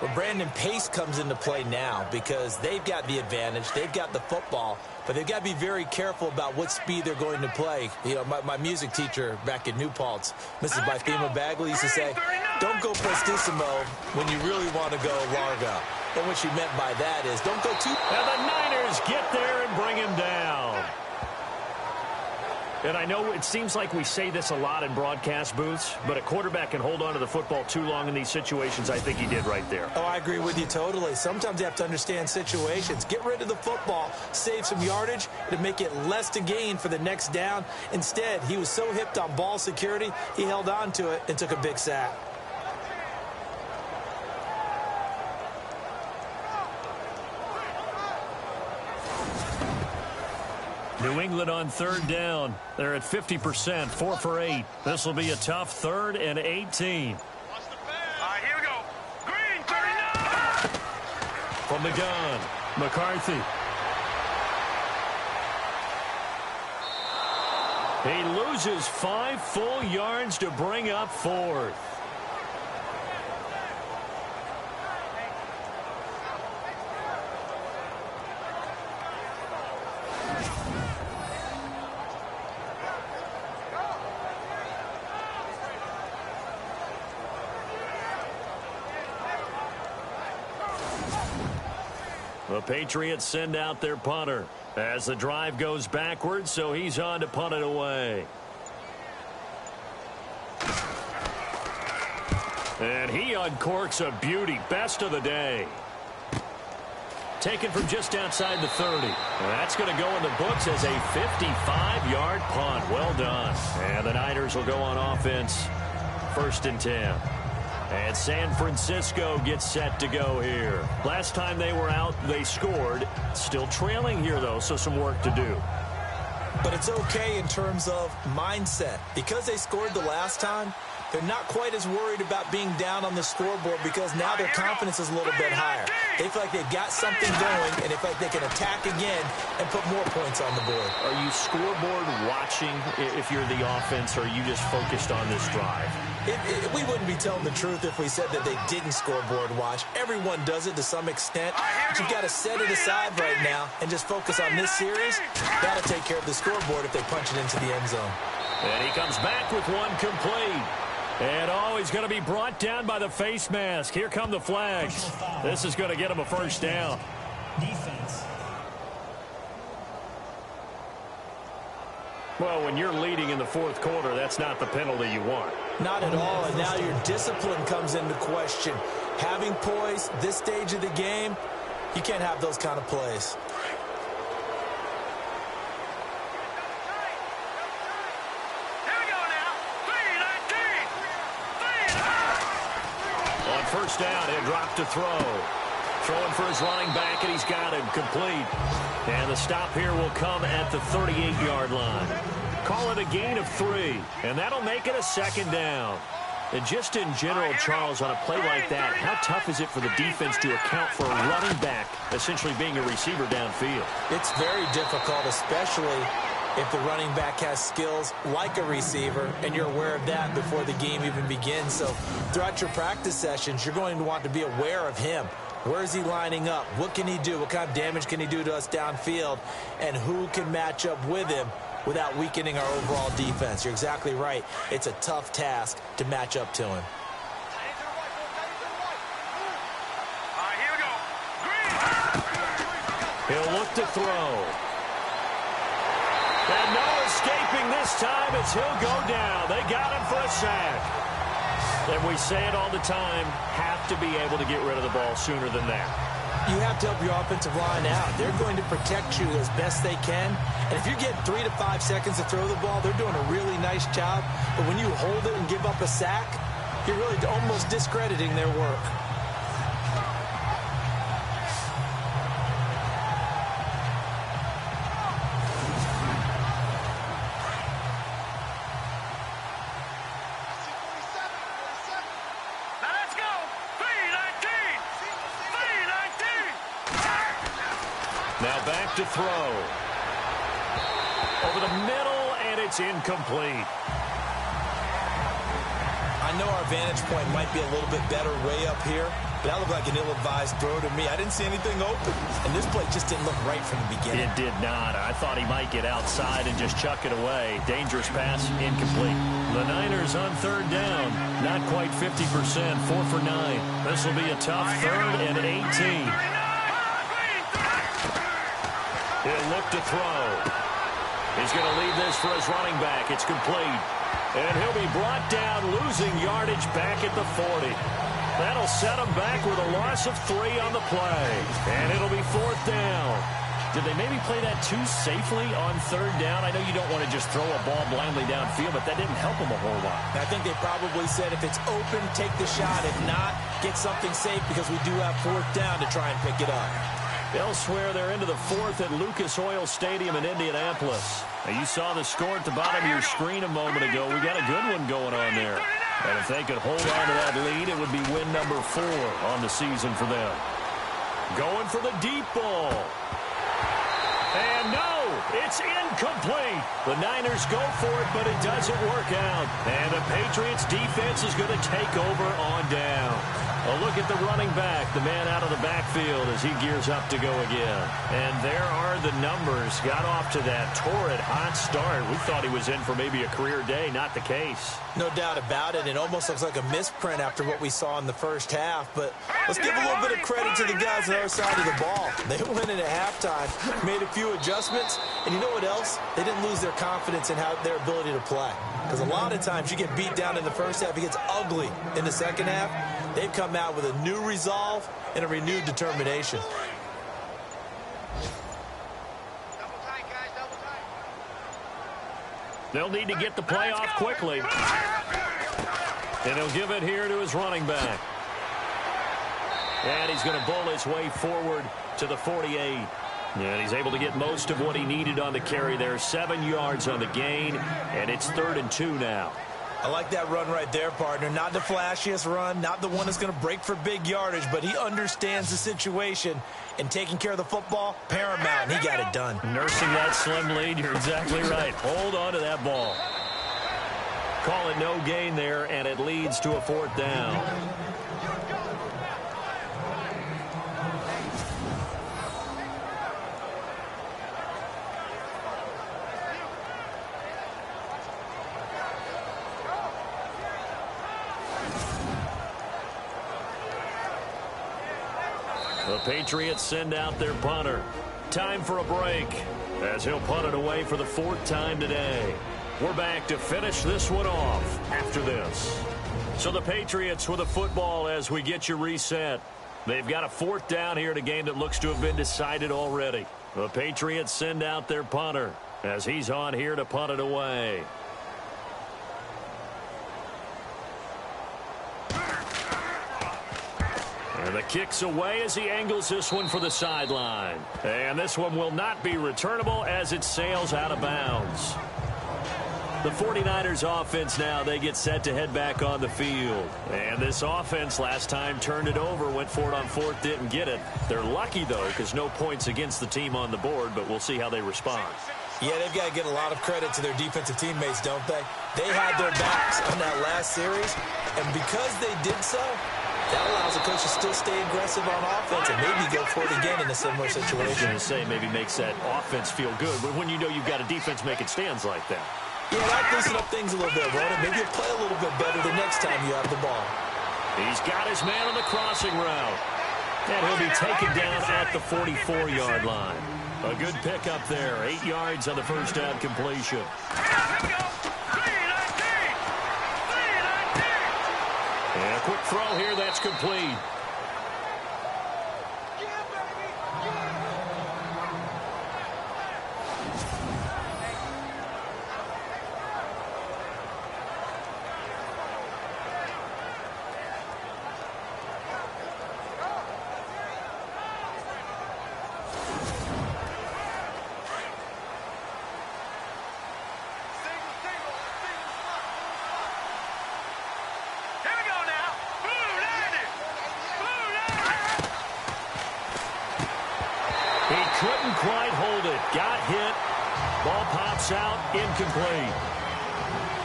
Well, Brandon, pace comes into play now because they've got the advantage. They've got the football, but they've got to be very careful about what speed they're going to play. You know, my music teacher back in New Paltz, Mrs. Bythema Bagley, used to say, don't go prestissimo when you really want to go largo. And what she meant by that is don't go too... And the Niners get there and bring him down. And I know it seems like we say this a lot in broadcast booths, but a quarterback can hold on to the football too long in these situations. I think he did right there. Oh, I agree with you totally. Sometimes you have to understand situations. Get rid of the football, save some yardage to make it less to gain for the next down. Instead, he was so hipped on ball security, he held on to it and took a big sack. New England on 3rd down. They're at 50%, 4 for 8. This will be a tough 3rd and 18. Here we go. Green, 39. From the gun, McCarthy. He loses 5 full yards to bring up 4th. The Patriots send out their punter as the drive goes backwards, so he's on to punt it away. And he uncorks a beauty. Best of the day. Taken from just outside the 30. And that's going to go in the books as a 55-yard punt. Well done. And the Niners will go on offense. 1st and 10. And San Francisco gets set to go here. Last time they were out, they scored. Still trailing here, though, so some work to do. But it's okay in terms of mindset. Because they scored the last time, they're not quite as worried about being down on the scoreboard because now their confidence is a little bit higher. They feel like they've got something going, and they feel like they can attack again and put more points on the board. Are you scoreboard watching if you're the offense, or are you just focused on this drive? We wouldn't be telling the truth if we said that they didn't scoreboard watch. Everyone does it to some extent, but you've got to set it aside right now and just focus on this series. That'll take care of the scoreboard if they punch it into the end zone. And he comes back with one complete. And, he's going to be brought down by the face mask. Here come the flags. This is going to get him a first down. Defense. Well, when you're leading in the fourth quarter, that's not the penalty you want. Not at all, and now your discipline comes into question. Having poise this stage of the game, you can't have those kind of plays. On first down, he'll drop to throw. Throwing for his running back, and he's got him complete. And the stop here will come at the 38-yard line. Call it a gain of 3, and that'll make it a second down. And just in general, Charles, on a play like that, how tough is it for the defense to account for a running back essentially being a receiver downfield? It's very difficult, especially if the running back has skills like a receiver, and you're aware of that before the game even begins. So throughout your practice sessions, you're going to want to be aware of him. Where is he lining up? What can he do? What kind of damage can he do to us downfield? And who can match up with him without weakening our overall defense? You're exactly right. It's a tough task to match up to him. He'll look to throw. And no escaping this time as he'll go down. They got him for a sack. And we say it all the time, have to be able to get rid of the ball sooner than that. You have to help your offensive line out. They're going to protect you as best they can. And if you get 3 to 5 seconds to throw the ball, they're doing a really nice job. But when you hold it and give up a sack, you're really almost discrediting their work. Now back to throw. Over the middle, and it's incomplete. I know our vantage point might be a little bit better way up here, but that looked like an ill-advised throw to me. I didn't see anything open, and this play just didn't look right from the beginning. It did not. I thought he might get outside and just chuck it away. Dangerous pass, incomplete. The Niners on third down. Not quite 50%, 4 for 9. This will be a tough 3rd and 18. He'll look to throw. He's going to leave this for his running back. It's complete. And he'll be brought down, losing yardage back at the 40. That'll set him back with a loss of 3 on the play. And it'll be 4th down. Did they maybe play that too safely on 3rd down? I know you don't want to just throw a ball blindly downfield, but that didn't help him a whole lot. I think they probably said if it's open, take the shot. If not, get something safe because we do have 4th down to try and pick it up. Elsewhere, they're into the 4th at Lucas Oil Stadium in Indianapolis. Now, you saw the score at the bottom of your screen a moment ago. We got a good one going on there. And if they could hold on to that lead, it would be win number 4 on the season for them. Going for the deep ball. And no, it's incomplete. The Niners go for it, but it doesn't work out. And the Patriots defense is going to take over on down. A look at the running back, the man out of the backfield as he gears up to go again. And there are the numbers. Got off to that torrid hot start. We thought he was in for maybe a career day. Not the case. No doubt about it. It almost looks like a misprint after what we saw in the first half. But let's give a little bit of credit to the guys on the other side of the ball. They went in at halftime, made a few adjustments. And you know what else? They didn't lose their confidence in their ability to play. Because a lot of times you get beat down in the first half. It gets ugly in the second half. They've come out with a new resolve and a renewed determination. They'll need to get the play off quickly. And he'll give it here to his running back. And he's going to bowl his way forward to the 48. And he's able to get most of what he needed on the carry there. 7 yards on the gain, and it's 3rd and 2 now. I like that run right there, partner. Not the flashiest run, not the one that's going to break for big yardage, but he understands the situation, and taking care of the football, paramount, and he got it done. Nursing that slim lead, you're exactly right. Hold on to that ball. call it no gain there, and it leads to a 4th down. The Patriots send out their punter. Time for a break as he'll punt it away for the 4th time today. We're back to finish this one off after this. So the Patriots with a football as we get you reset. They've got a 4th down here in a game that looks to have been decided already. The Patriots send out their punter as he's on here to punt it away. And the kick's away as he angles this one for the sideline. And this one will not be returnable as it sails out of bounds. The 49ers offense now, they get set to head back on the field. And this offense last time turned it over, went for it on 4th, didn't get it. They're lucky, though, because no points against the team on the board, but we'll see how they respond. Yeah, they've got to get a lot of credit to their defensive teammates, don't they? They had their backs on that last series, and because they did so, that allows the coach to still stay aggressive on offense and maybe go for it again in a similar situation. I was going to say maybe makes that offense feel good, but when you know you've got a defense making stands like that. Yeah, that loosen up things a little bit, Rona. Maybe you'll play a little bit better the next time you have the ball. He's got his man on the crossing route. And he'll be taken down at the 44-yard line. A good pickup there. 8 yards on the first down completion. And a quick throw here, that's complete. Couldn't quite hold it. Got hit. Ball pops out. Incomplete.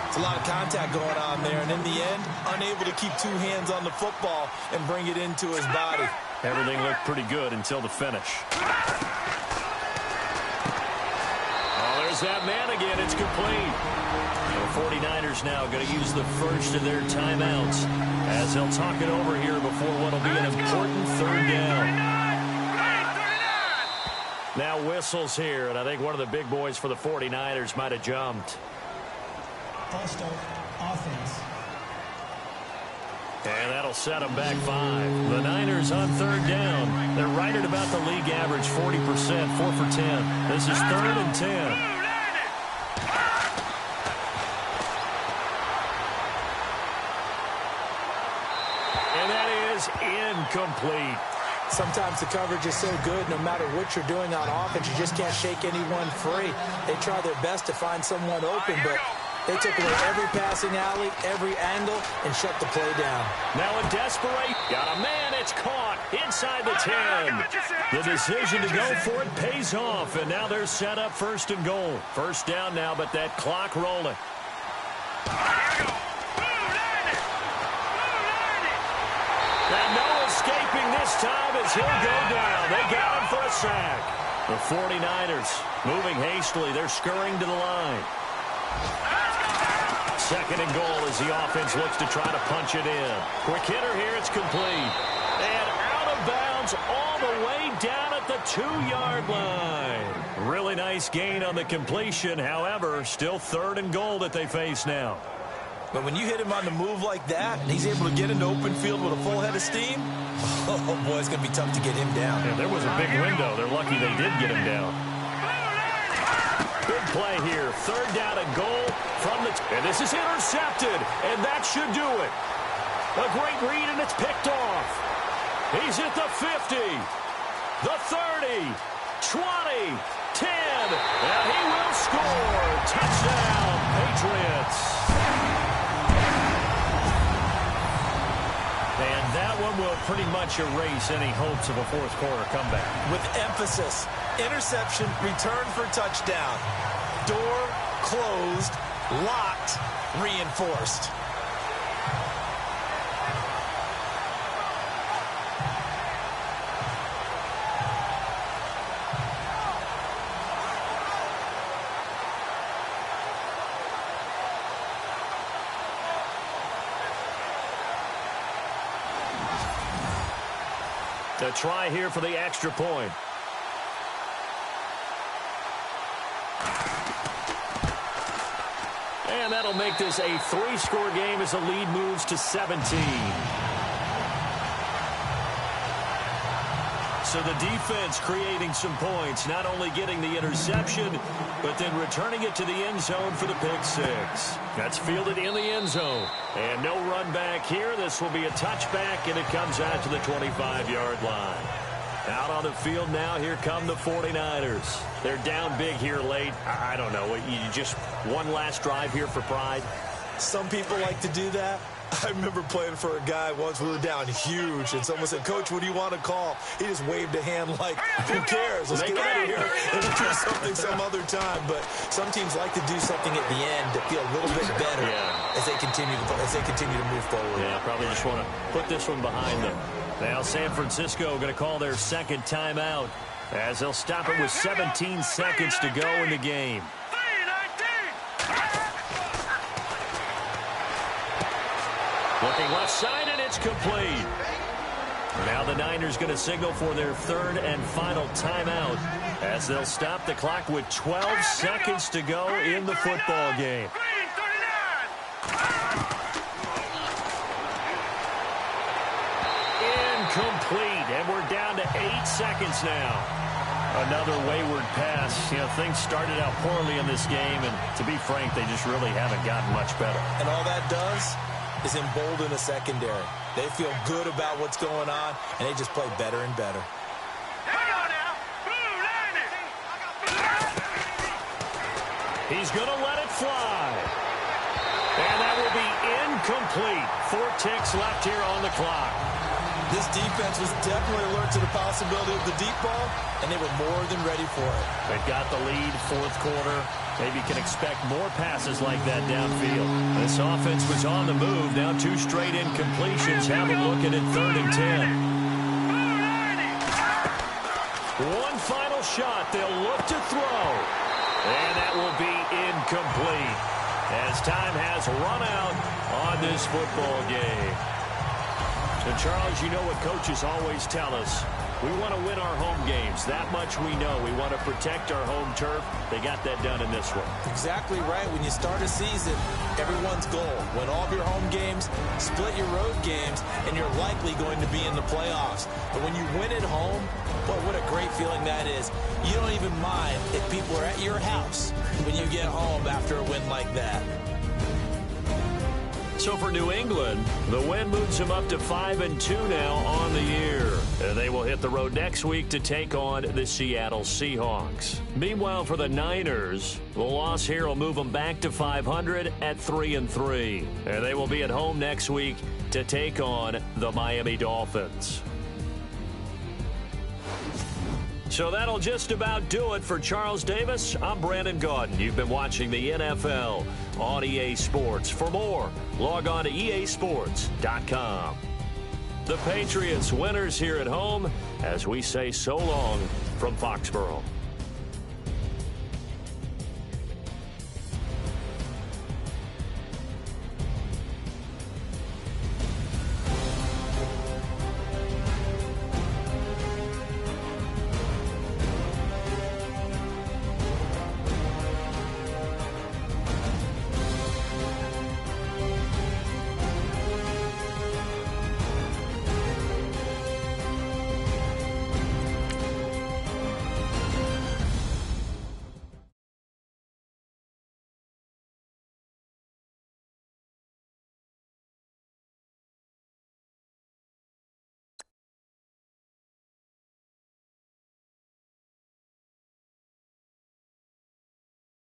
It's a lot of contact going on there, and in the end, unable to keep 2 hands on the football and bring it into his body. Everything looked pretty good until the finish. Oh, there's that man again. It's complete. The 49ers now going to use the first of their timeouts as they'll talk it over here before what will be an important 3rd down. Now whistles here, and I think one of the big boys for the 49ers might have jumped. All-star offense. And that'll set them back 5. The Niners on 3rd down. They're right at about the league average, 40%, 4 for 10. This is 3rd and 10. And that is incomplete. Sometimes the coverage is so good, no matter what you're doing on offense, you just can't shake anyone free. They try their best to find someone open, but they took away every passing alley, every angle, and shut the play down. Now a desperate, got a man, it's caught inside the 10. The decision to go for it pays off, and now they're set up 1st and goal. 1st down now, but that clock rolling. And no escaping this time as he'll go down. They got him for a sack. The 49ers moving hastily. They're scurrying to the line. 2nd and goal as the offense looks to try to punch it in. Quick hitter here. It's complete. And out of bounds all the way down at the 2-yard line. Really nice gain on the completion. However, still 3rd and goal that they face now. But when you hit him on the move like that, and he's able to get into open field with a full head of steam, oh, boy, it's going to be tough to get him down. Yeah, there was a big window. They're lucky they did get him down. Big play here. 3rd down and goal from the... And this is intercepted, and that should do it. A great read, and it's picked off. He's at the 50, the 30, 20, 10, and he will score. Touchdown, Patriots. And that one will pretty much erase any hopes of a 4th quarter comeback. With emphasis, interception, return for touchdown. Door closed, Locked, reinforced. The try here for the extra point. And that'll make this a 3-score game as the lead moves to 17. So the defense creating some points, not only getting the interception, but then returning it to the end zone for the pick six. That's fielded in the end zone. And no run back here. This will be a touchback, and it comes out to the 25-yard line. Out on the field now, here come the 49ers. They're down big here late. I don't know. You just one last drive here for pride? Some people like to do that. I remember playing for a guy once. We were down huge, and someone said, "Coach, what do you want to call?" He just waved a hand like, "Who cares? Let's get out of here and do something some other time." But some teams like to do something at the end to feel a little bit better as they continue to move forward. Yeah, probably just want to put this one behind them. Now San Francisco going to call their second timeout as they'll stop it with 17 seconds to go in the game. Looking left side, and it's complete. Now the Niners going to signal for their third and final timeout as they'll stop the clock with 12 seconds to go in the football game. Incomplete, and we're down to 8 seconds now. Another wayward pass. You know, things started out poorly in this game, and to be frank, they just really haven't gotten much better. And all that does is embolden a secondary. They feel good about what's going on, and they just play better and better. He's going to let it fly. And that will be incomplete. 4 ticks left here on the clock. This defense was definitely alert to the possibility of the deep ball, and they were more than ready for it. They've got the lead, fourth quarter. Maybe can expect more passes like that downfield. This offense was on the move. Now 2 straight incompletions. Have them looking at 3rd and 10. One final shot. They'll look to throw. And that will be incomplete as time has run out on this football game. And Charles, you know what coaches always tell us. We want to win our home games. That much we know. We want to protect our home turf. They got that done in this one. Exactly right. When you start a season, everyone's goal: win all of your home games, split your road games, and you're likely going to be in the playoffs. But when you win at home, boy, what a great feeling that is. You don't even mind if people are at your house when you get home after a win like that. So for New England, the win moves them up to 5-2 now on the year. They will hit the road next week to take on the Seattle Seahawks. Meanwhile, for the Niners, the loss here will move them back to 500 at 3-3. And they will be at home next week to take on the Miami Dolphins. So that'll just about do it for Charles Davis. I'm Brandon Gaudin. You've been watching the NFL on EA Sports. For more, log on to easports.com. The Patriots winners here at home as we say so long from Foxborough.